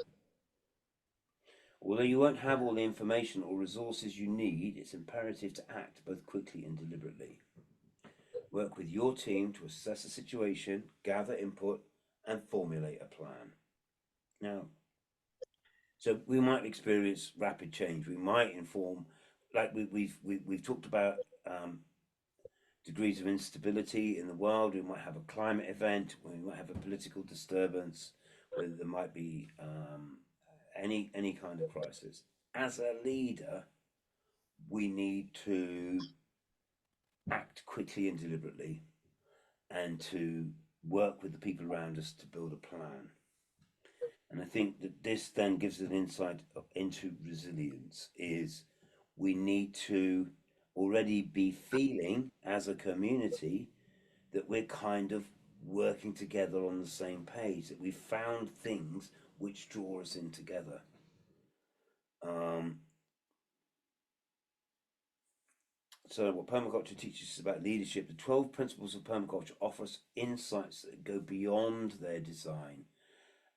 Although you won't have all the information or resources you need, it's imperative to act both quickly and deliberately. Work with your team to assess the situation, gather input, and formulate a plan. Now, so we might experience rapid change. We might inform, like we've talked about degrees of instability in the world. We might have a climate event. We might have a political disturbance. Where there might be any kind of crisis. As a leader, we need to act quickly and deliberately, and to work with the people around us to build a plan. And I think that this then gives an insight into resilience. Is we need to already be feeling as a community that we're kind of working together on the same page, that we've found things which draw us in together. So what permaculture teaches us about leadership, the 12 principles of permaculture offer us insights that go beyond their design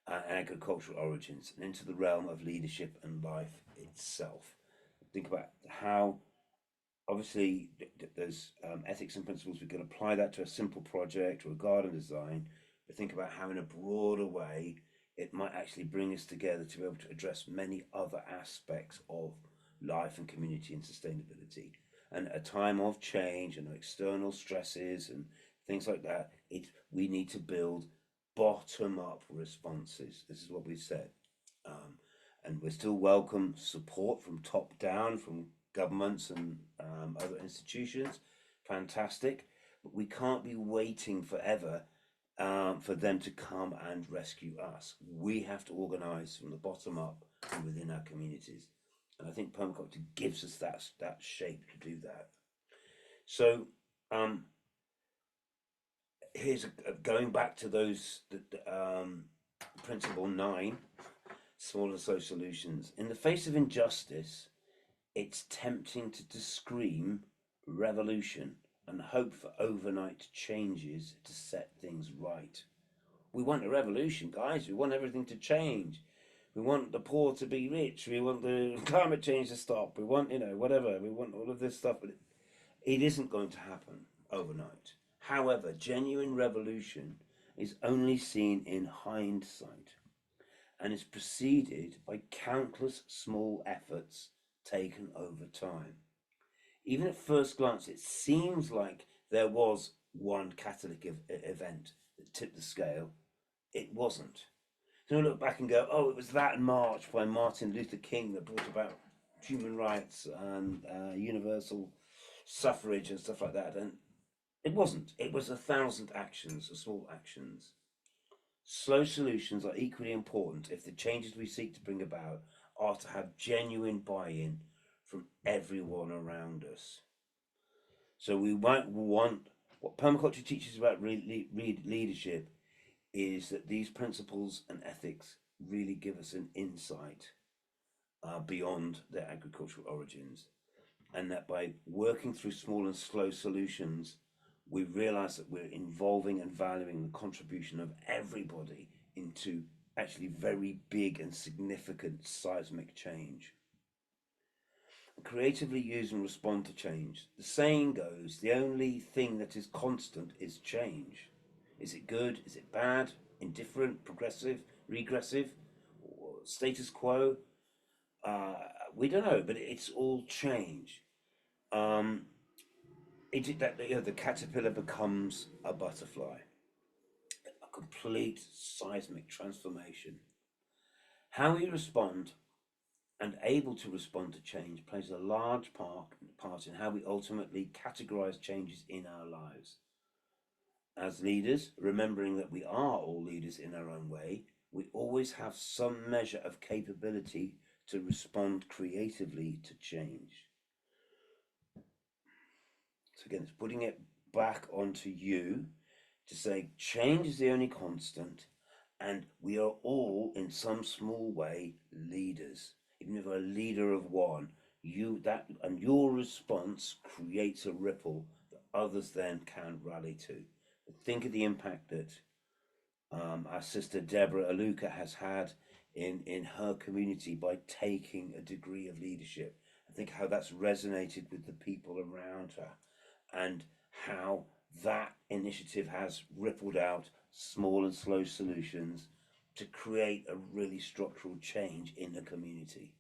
and agricultural origins and into the realm of leadership and life itself. Think about how, obviously, there's ethics and principles. We can apply that to a simple project or a garden design, but think about how in a broader way it might actually bring us together to be able to address many other aspects of life and community and sustainability. And a time of change and external stresses and things like that, we need to build bottom-up responses. This is what we said. And we still welcome support from top down, from governments and other institutions. Fantastic. But we can't be waiting forever for them to come and rescue us. We have to organise from the bottom up and within our communities. And I think permaculture gives us that shape to do that. So here's going back to those principle 9, small and slow solutions. In the face of injustice, it's tempting to scream revolution and hope for overnight changes to set things right. We want a revolution, guys. We want everything to change. We want the poor to be rich. We want the climate change to stop. We want, whatever. We want all of this stuff, but it isn't going to happen overnight. However, genuine revolution is only seen in hindsight and is preceded by countless small efforts taken over time. Even at first glance, it seems like there was one catalytic event that tipped the scale. It wasn't. So we look back and go, oh, it was that march by Martin Luther King that brought about human rights and universal suffrage and stuff like that. And it wasn't. It was 1,000 actions, small actions. Slow solutions are equally important if the changes we seek to bring about are to have genuine buy-in from everyone around us. So we might want, what permaculture teaches about leadership is that these principles and ethics really give us an insight beyond their agricultural origins, and that by working through small and slow solutions, we realize that we're involving and valuing the contribution of everybody into actually very big and significant seismic change. Creatively use and respond to change. The saying goes, the only thing that is constant is change. Is it good? Is it bad? Indifferent? Progressive? Regressive? Or status quo? We don't know, but it's all change. The caterpillar becomes a butterfly. A complete seismic transformation. How we respond and able to respond to change plays a large part in how we ultimately categorize changes in our lives. As leaders, remembering that we are all leaders in our own way, we always have some measure of capability to respond creatively to change. So again, it's putting it back onto you to say change is the only constant, and we are all in some small way leaders. Even if we're a leader of one, and your response creates a ripple that others then can rally to. Think of the impact that our sister Deborah Aluka has had in her community by taking a degree of leadership. I think how that's resonated with the people around her, and how that initiative has rippled out small and slow solutions to create a really structural change in the community.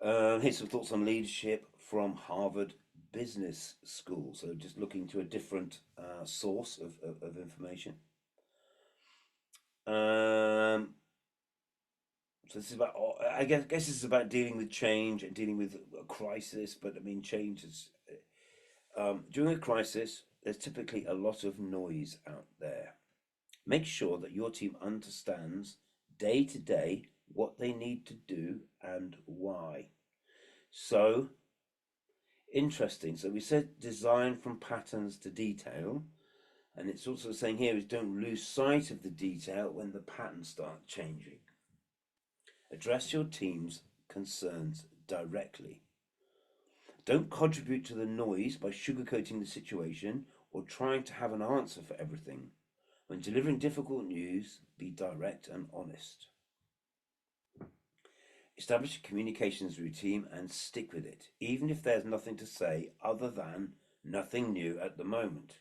Here's some thoughts on leadership from Harvard Business School. So just looking to a different source of information. So this is about, I guess this is about dealing with change and dealing with a crisis, but I mean, change is, during a crisis, there's typically a lot of noise out there. Make sure that your team understands day to day what they need to do and why. So, interesting. So we said design from patterns to detail. And it's also saying here is don't lose sight of the detail when the patterns start changing. Address your team's concerns directly. Don't contribute to the noise by sugarcoating the situation or trying to have an answer for everything. When delivering difficult news, be direct and honest. Establish a communications routine and stick with it, even if there's nothing to say other than nothing new at the moment.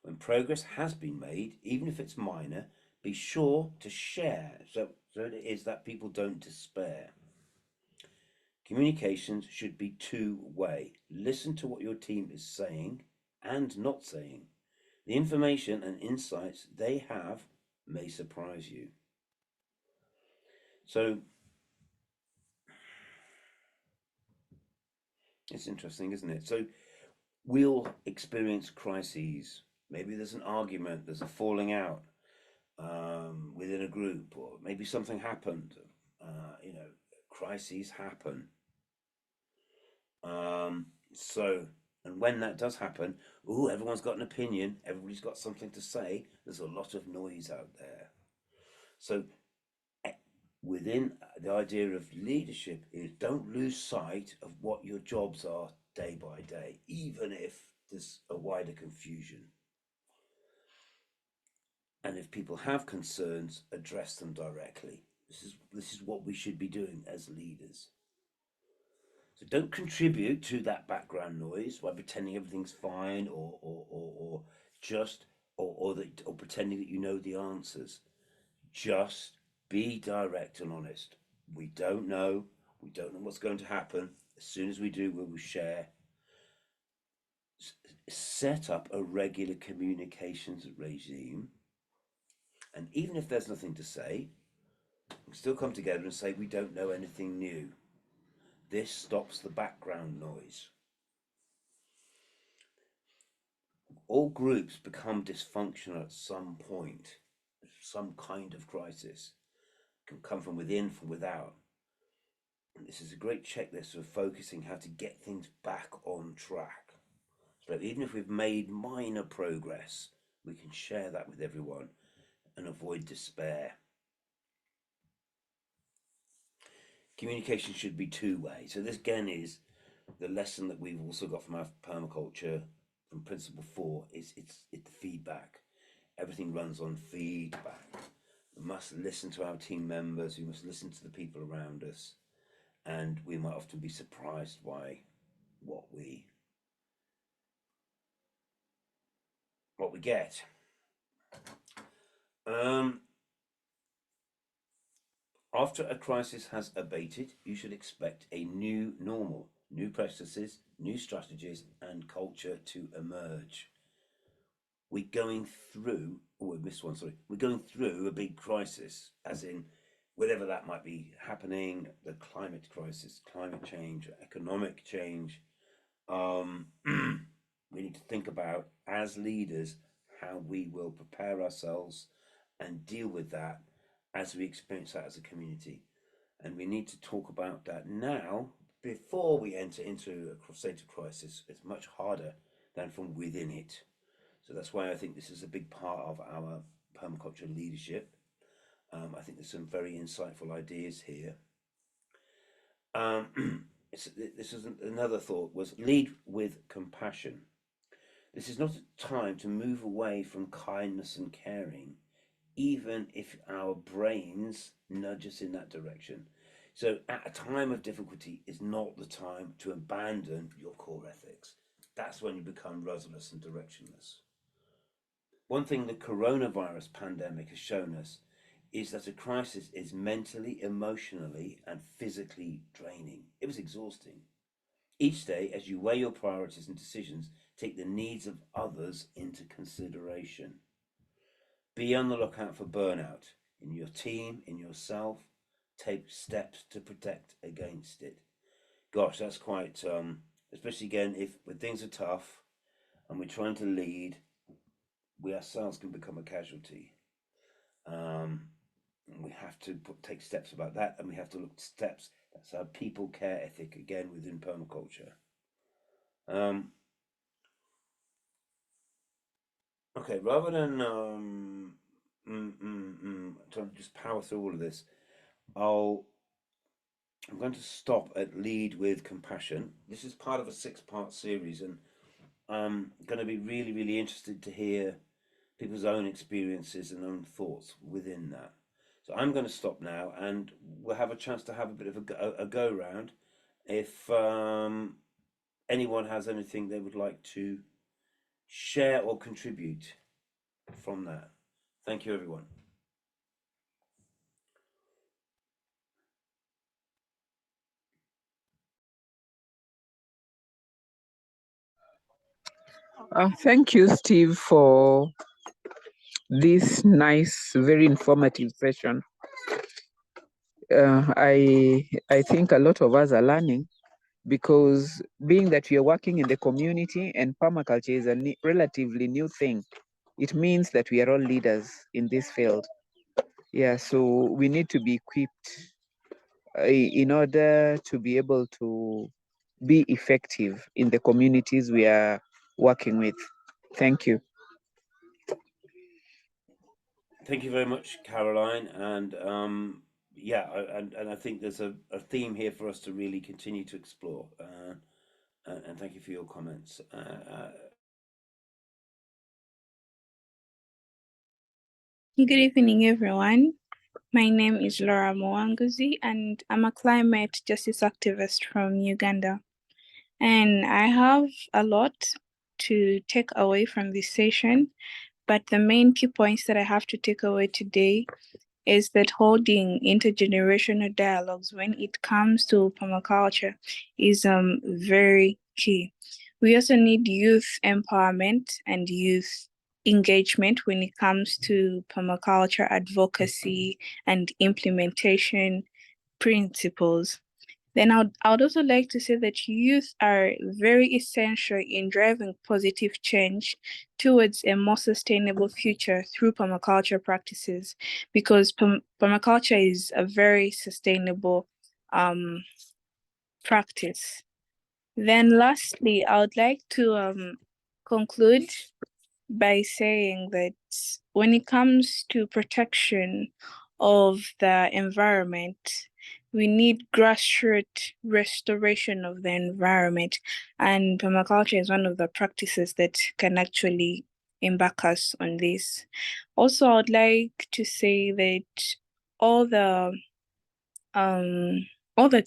When progress has been made, even if it's minor, be sure to share so it is that people don't despair. Communications should be two-way. Listen to what your team is saying and not saying. The information and insights they have may surprise you. So it's interesting, isn't it? So we'll experience crises. Maybe there's an argument, there's a falling out within a group, or maybe something happened. Crises happen. And when that does happen, everyone's got an opinion, everybody's got something to say. There's a lot of noise out there. So within the idea of leadership is don't lose sight of what your jobs are day by day, even if there's a wider confusion. And if people have concerns, address them directly. This is what we should be doing as leaders. So don't contribute to that background noise by pretending everything's fine or pretending that you know the answers. Just be direct and honest. We don't know what's going to happen. As soon as we do, we will share. Set up a regular communications regime. And even if there's nothing to say, we can still come together and say we don't know anything new. This stops the background noise. All groups become dysfunctional at some point. Some kind of crisis can come from within, from without. And this is a great checklist for focusing how to get things back on track. So even if we've made minor progress, we can share that with everyone and avoid despair. Communication should be two-way. So this again is the lesson that we've also got from our permaculture, from principle 4, it's the feedback. Everything runs on feedback. We must listen to our team members, we must listen to the people around us, and we might often be surprised by what we get. After a crisis has abated, you should expect a new normal, new processes, new strategies, and culture to emerge. We're going through, we're going through a big crisis, as in whatever that might be happening, the climate crisis, climate change, economic change. We need to think about, as leaders, how we will prepare ourselves and deal with that as we experience that as a community. And we need to talk about that now, before we enter into a state of crisis, it's much harder than from within it. So that's why I think this is a big part of our permaculture leadership. I think there's some very insightful ideas here. This is another thought was lead with compassion. This is not a time to move away from kindness and caring, even if our brains nudge us in that direction. So, at a time of difficulty, is not the time to abandon your core ethics. That's when you become rudderless and directionless. One thing the coronavirus pandemic has shown us is that a crisis is mentally, emotionally, and physically draining. It was exhausting. Each day, as you weigh your priorities and decisions, take the needs of others into consideration. Be on the lookout for burnout in your team, in yourself. Take steps to protect against it. Gosh, that's quite, especially again, if when things are tough and we're trying to lead, we ourselves can become a casualty. We have to take steps about that, and we have to look at steps. That's our people care ethic again within permaculture. Okay, rather than trying to just power through all of this, I'm going to stop at lead with compassion. This is part of a 6-part series, and I'm going to be really, really interested to hear people's own experiences and own thoughts within that. So I'm going to stop now, and we'll have a chance to have a bit of a go round. If anyone has anything they would like to share or contribute from that. Thank you, everyone. Thank you, Steve, for this nice, very informative session. I think a lot of us are learning because being that we are working in the community and permaculture is a relatively new thing, it means that we are all leaders in this field. Yeah, so we need to be equipped in order to be able to be effective in the communities we are working with. Thank you. Thank you very much, Caroline. And yeah, and I think there's a theme here for us to really continue to explore. And thank you for your comments. Good evening, everyone. My name is Laura Mwanguzi, and I'm a climate justice activist from Uganda. And I have a lot to take away from this session, but the main key points that I have to take away today is that holding intergenerational dialogues when it comes to permaculture is very key. We also need youth empowerment and youth engagement when it comes to permaculture advocacy and implementation principles. Then I would also like to say that youth are very essential in driving positive change towards a more sustainable future through permaculture practices, because permaculture is a very sustainable practice. Then lastly, I would like to conclude by saying that when it comes to protection of the environment, we need grassroots restoration of the environment, and permaculture is one of the practices that can actually embark us on this. Also, I would like to say that all that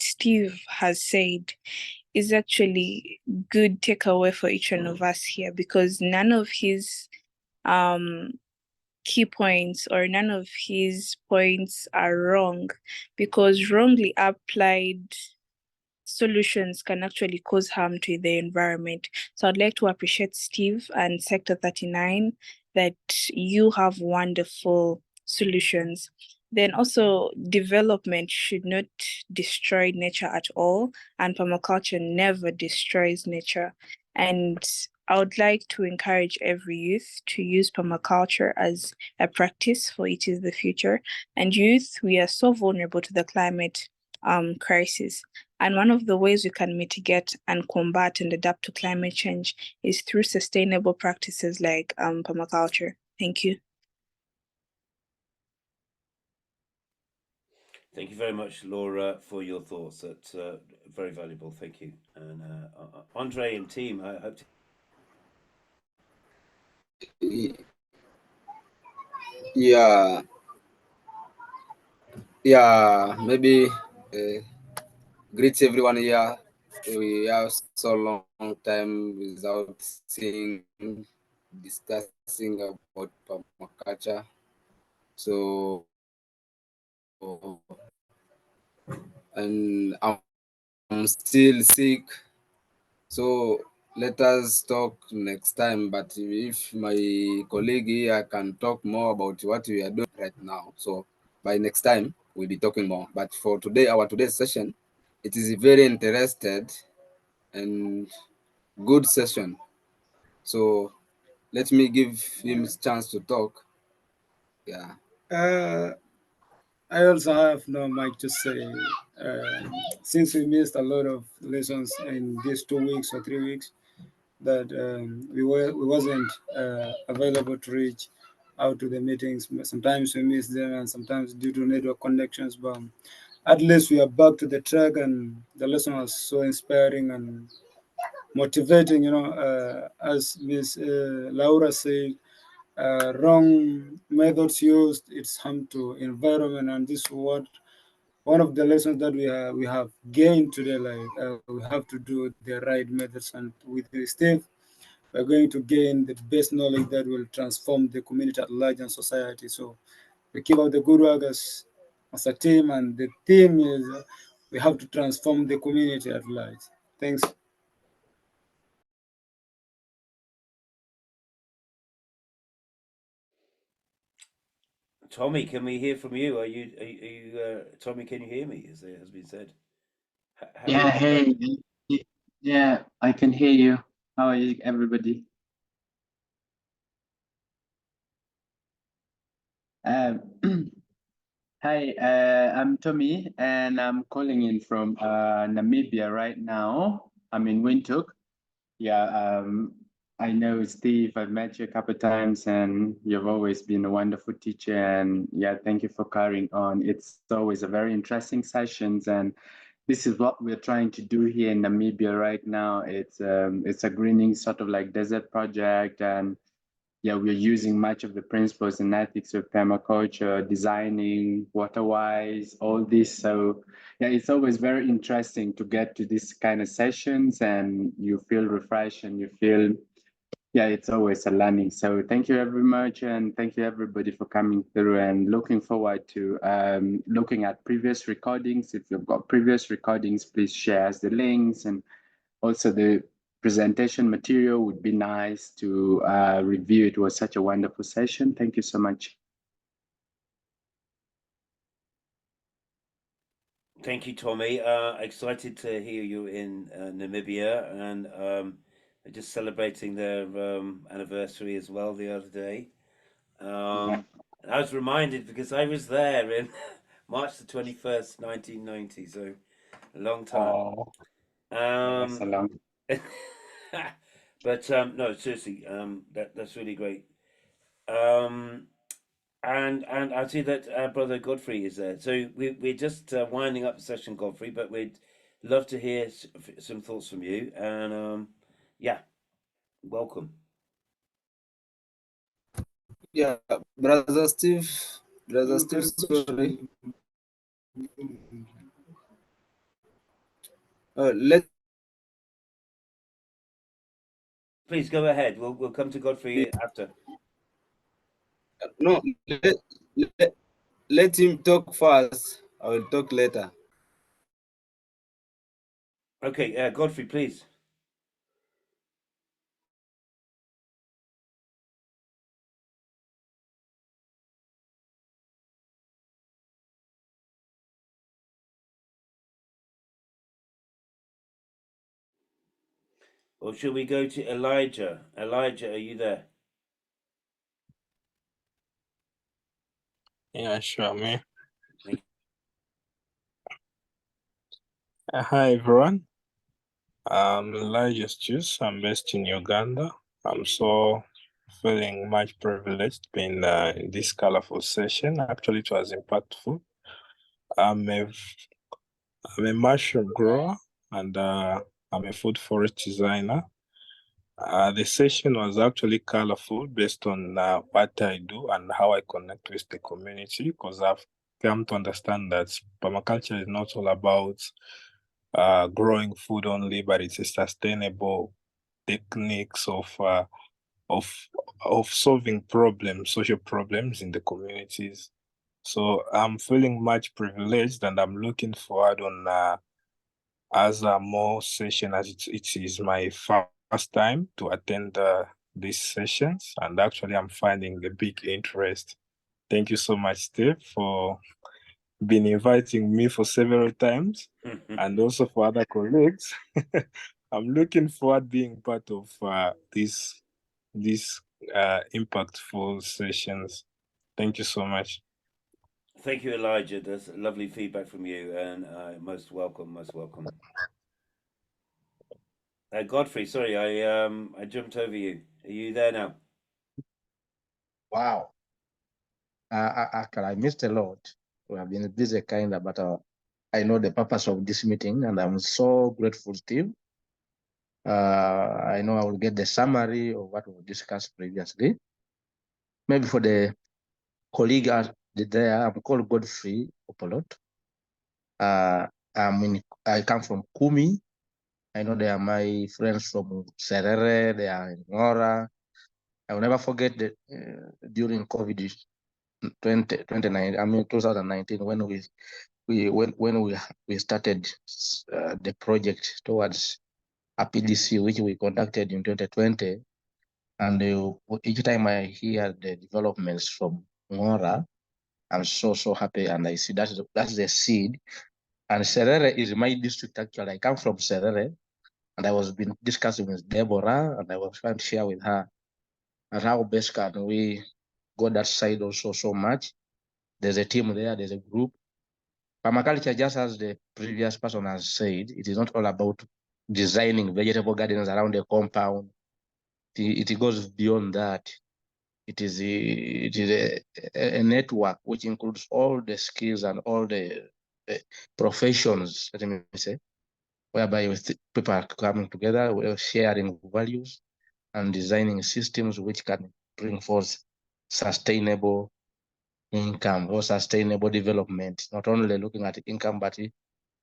Steve has said is actually good takeaway for each one of us here, because none of his key points or none of his points are wrong, because wrongly applied solutions can actually cause harm to the environment. So I'd like to appreciate Steve and Sector 39 that you have wonderful solutions. Then also, development should not destroy nature at all, and permaculture never destroys nature. And I would like to encourage every youth to use permaculture as a practice, for it is the future. And youth, we are so vulnerable to the climate crisis. And one of the ways we can mitigate and combat and adapt to climate change is through sustainable practices like permaculture. Thank you. Thank you very much, Laura, for your thoughts. That's very valuable. Thank you. And Andre and team, I hope to... Yeah, maybe greet everyone here. We have so long time without seeing, discussing about permaculture. So, and I'm still sick. So let us talk next time. But if my colleague here can talk more about what we are doing right now, so by next time we'll be talking more. But for today, our today's session, it is a very interested and good session. So let me give him a chance to talk. Yeah. I also have no much to say. Since we missed a lot of lessons in these 2 weeks or 3 weeks, that we wasn't available to reach out to the meetings. Sometimes we miss them, and sometimes due to network connections. But at least we are back to the track, and the lesson was so inspiring and motivating. As Miss Laura said, wrong methods used, it's harm to environment, and this is what one of the lessons that we have gained today. Like we have to do the right methods, and with the Steve, we're going to gain the best knowledge that will transform the community at large and society. So we keep up the good work as a team, and the theme is we have to transform the community at large. Thanks. Tommy, can we hear from you? Tommy, can you hear me, as it has been said? Yeah, hey, yeah, I can hear you. How are you, everybody? Um, Hi, I'm Tommy, and I'm calling in from Namibia right now. I'm in Windhoek. Yeah, I know Steve. I've met you a couple of times, and you've always been a wonderful teacher. And yeah, thank you for carrying on. It's always a very interesting sessions, and this is what we're trying to do here in Namibia right now. It's a greening sort of like desert project, and yeah, we're using much of the principles and ethics of permaculture, designing, water-wise, all this. So yeah, it's always very interesting to get to this kind of sessions, and you feel refreshed and you feel, yeah, it's always a learning. So thank you very much, and thank you everybody for coming through, and looking forward to looking at previous recordings. If you've got previous recordings, please share us the links, and also the presentation material would be nice to review. It was such a wonderful session. Thank you so much. Thank you, Tommy. Excited to hear you in Namibia, and just celebrating their anniversary as well the other day. Yeah. I was reminded because I was there in March the 21st, 1990, so a long time. Oh, that's a long. But no, seriously, that's really great. And I see that brother Godfrey is there. So we're just winding up the session, Godfrey, but we'd love to hear some thoughts from you. And yeah, welcome. Yeah, brother Steve, sorry. Let Please go ahead. We'll come to Godfrey after. no let, let him talk first. I will talk later. Okay, Godfrey, please. Or should we go to Elijah? Elijah, are you there? Yeah, sure, man. Thank Hi everyone. I'm Elijah Juice. I'm based in Uganda. I'm so feeling much privileged being in this colorful session. Actually, it was impactful. I'm a mushroom grower and I'm a food forest designer. The session was actually colorful based on what I do and how I connect with the community, because I've come to understand that permaculture is not all about growing food only, but it's a sustainable techniques of solving problems, social problems in the communities. So I'm feeling much privileged, and I'm looking forward on as a more session, as it is my first time to attend these sessions, and actually I'm finding a big interest. Thank you so much, Steve, for been inviting me for several times, and also for other colleagues. I'm looking forward being part of these impactful sessions. Thank you so much. Thank you, Elijah. That's lovely feedback from you, and most welcome, most welcome. Godfrey, sorry, I jumped over you. Are you there now? Wow. Actually, I missed a lot. We have been busy kind of, but I know the purpose of this meeting, and I'm so grateful, Steve. I know I will get the summary of what we discussed previously. Maybe for the colleague there, I'm called Godfrey Opolot. I come from Kumi. I know they are my friends from Serere, they are in Ngora. I will never forget that during COVID 2019, when we started the project towards a PDC, which we conducted in 2020, and each time I hear the developments from Ngora, I'm so happy, and I see that's the seed. And Serere is my district actually. I come from Serere, and I was been discussing with Deborah, and I was trying to share with her and how best can we go that side also so much. There's a team there, there's a group. Permaculture, just as the previous person has said, it is not all about designing vegetable gardens around a compound. It goes beyond that. It is a network which includes all the skills and all the professions, let me say, whereby people are coming together, we're sharing values and designing systems which can bring forth sustainable income or sustainable development, not only looking at income, but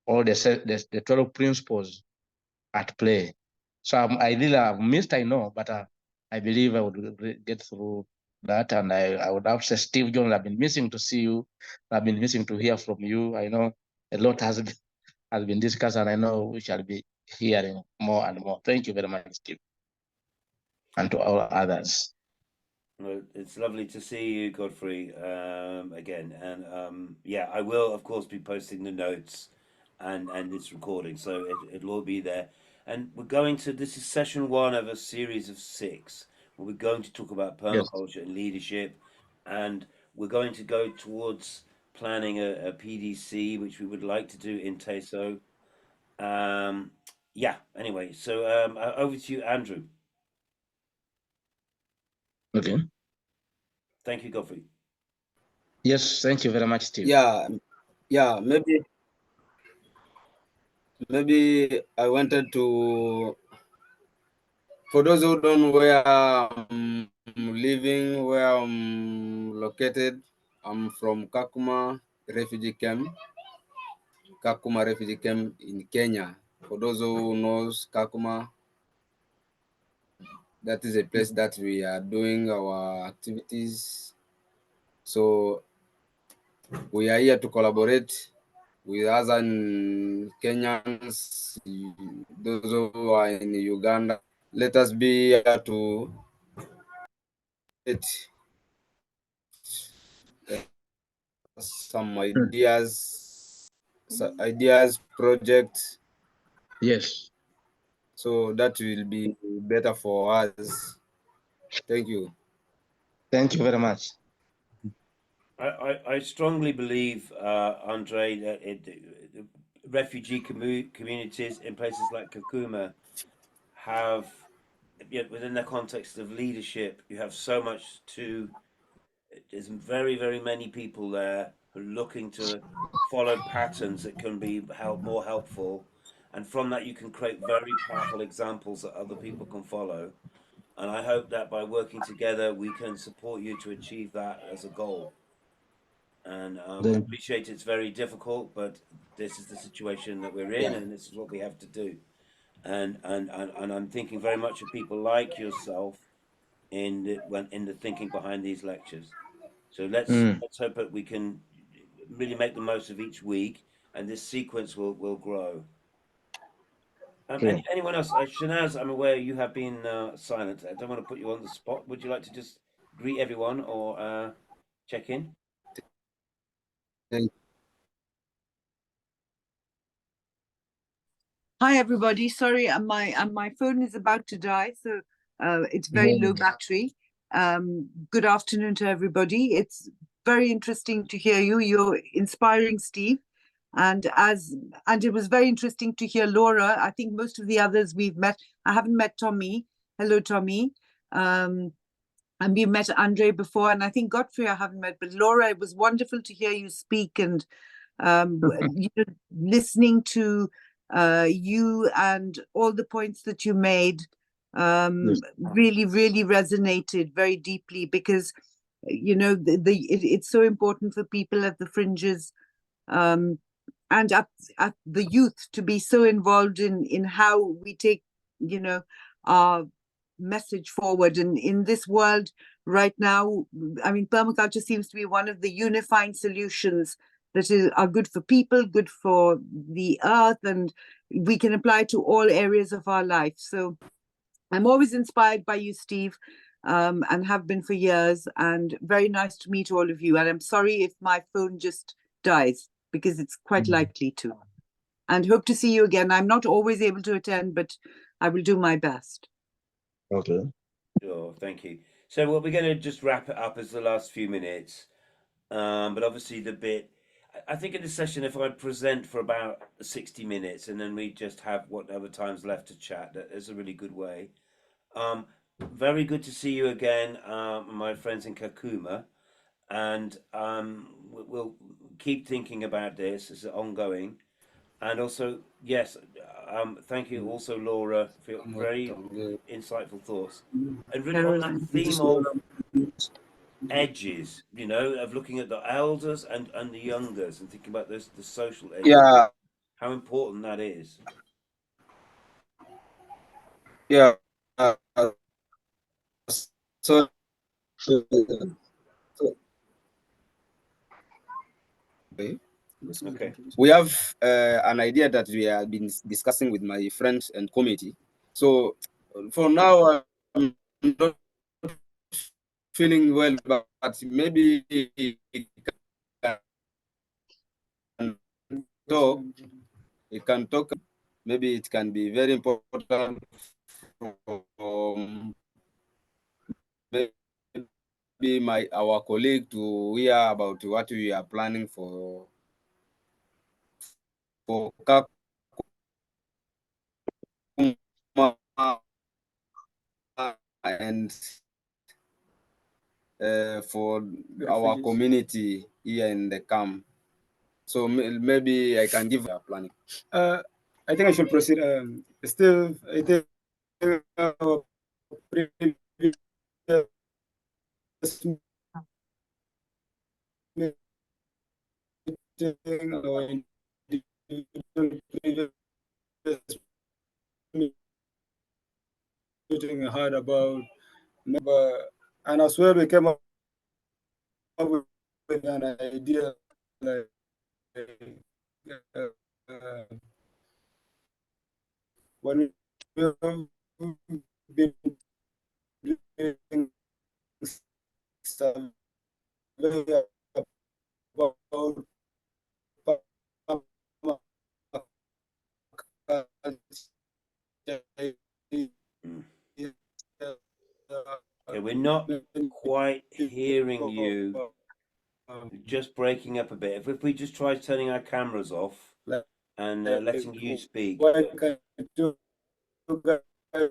all the 12 principles at play. So I really have missed, I know, but I believe I would get through that. And I would have said, Steve Jones, I've been missing to see you. I've been missing to hear from you. I know a lot has been discussed, and I know we shall be hearing more and more. Thank you very much, Steve. And to all others. Well, it's lovely to see you, Godfrey, again. And yeah, I will, of course, be posting the notes and this recording, so it'll all be there. And we're going to, this is session 1 of a series of 6. Where we're going to talk about permaculture and leadership, and we're going to go towards planning a PDC, which we would like to do in Teso. Yeah, anyway, so over to you, Andrew. Okay. Thank you, Godfrey. Yes, thank you very much, Steve. Yeah, maybe I wanted to, for those who don't know where I'm living, where I'm located, I'm from Kakuma refugee camp in Kenya. For those who knows Kakuma, that is a place that we are doing our activities. So we are here to collaborate with other Kenyans, those who are in Uganda. Let us be here to some ideas, projects. Yes. So that will be better for us. Thank you. Thank you very much. I strongly believe, Andre, that refugee communities in places like Kakuma have, within the context of leadership, you have so much to. There's very, very many people there who are looking to follow patterns that can be more helpful, and from that you can create very powerful examples that other people can follow. And I hope that by working together, we can support you to achieve that as a goal. And we Then, appreciate it's very difficult, but this is the situation that we're in, and this is what we have to do. And I'm thinking very much of people like yourself in the thinking behind these lectures. So let's hope that we can really make the most of each week, and this sequence will grow. okay. Anyone else? Shanaz, I'm aware you have been silent. I don't want to put you on the spot. Would you like to just greet everyone or check in? Hi everybody. Sorry, my phone is about to die, so it's very low battery. Good afternoon to everybody. It's very interesting to hear you. You're inspiring, Steve, and it was very interesting to hear Laura. I think most of the others we've met. I haven't met Tommy. Hello, Tommy. And we've met Andre before, and I think Godfrey I haven't met, but Laura, it was wonderful to hear you speak and listening to you and all the points that you made really, really resonated very deeply, because it's so important for people at the fringes and at the youth to be so involved in how we take our message forward. And in this world right now, I mean, permaculture seems to be one of the unifying solutions that are good for people, good for the earth, and we can apply to all areas of our life. So I'm always inspired by you, Steve, and have been for years, and very nice to meet all of you. And I'm sorry if my phone just dies, because it's quite likely to. And hope to see you again. I'm not always able to attend, but I will do my best. Okay. Sure, thank you. So what we're going to just wrap it up as the last few minutes. But obviously I think in this session, if I present for about 60 minutes and then we just have whatever time's left to chat, that is a really good way. Very good to see you again, my friends in Kakuma. And we'll keep thinking about this as ongoing. And also, yes, thank you also, Laura, for your very insightful thoughts. And really on that theme of edges, of looking at the elders and the youngers and thinking about the social edges, how important that is. Yeah. So Okay. we have an idea that we have been discussing with my friends and committee. So for now, I'm not feeling well, but maybe we can talk. Maybe it can be very important for maybe our colleague to hear about what we are planning for and for our community here in the camp. So maybe I can give a planning. I think I should proceed. Still, I think our previous meeting or previous meeting I heard about, and as well we came up with an idea like when we have been doing survey about Okay, we're not quite hearing you. Just breaking up a bit. If we just try turning our cameras off and letting you speak. Why can't you guys open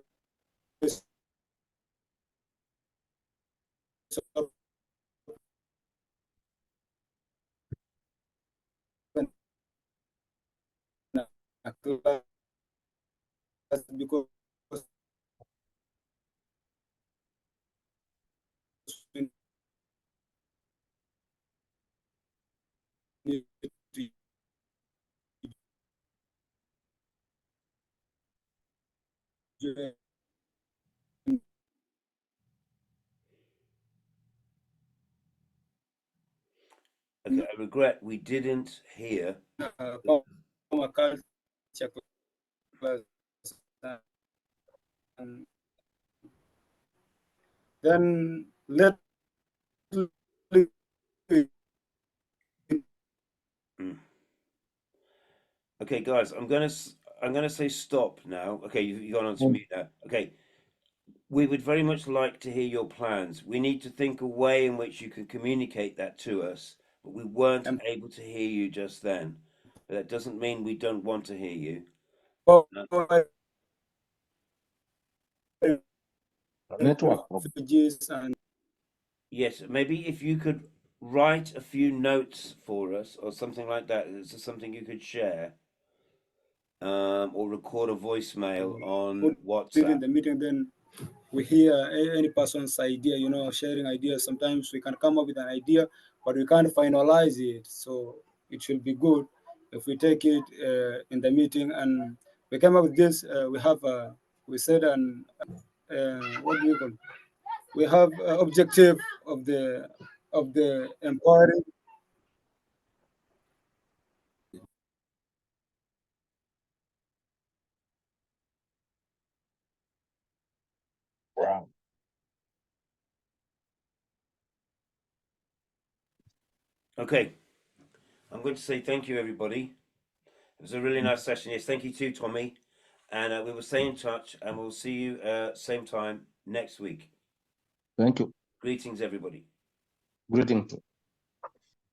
a class because we need to join, Okay, I regret we didn't hear. permaculture class, and then let Okay, guys, I'm gonna say stop now. Okay, you gone on to mute now. Okay, we would very much like to hear your plans. We need to think a way in which you can communicate that to us, but we weren't able to hear you just then. But that doesn't mean we don't want to hear you. Network. refugees and Yes, maybe if you could write a few notes for us or something like that. Is there something you could share? Or record a voicemail on during WhatsApp. the meeting, then we hear any person's idea, you know, sharing ideas. Sometimes we can come up with an idea, but we can't finalize it. So it should be good if we take it in the meeting and we come up with this. We have, we said, what do you call it? We have objective of the empowering. Wow. Okay, I'm going to say thank you, everybody. It was a really nice session. Yes, thank you too, Tommy. And we will stay in touch, and we'll see you same time next week. Thank you. Greetings, everybody. Greetings.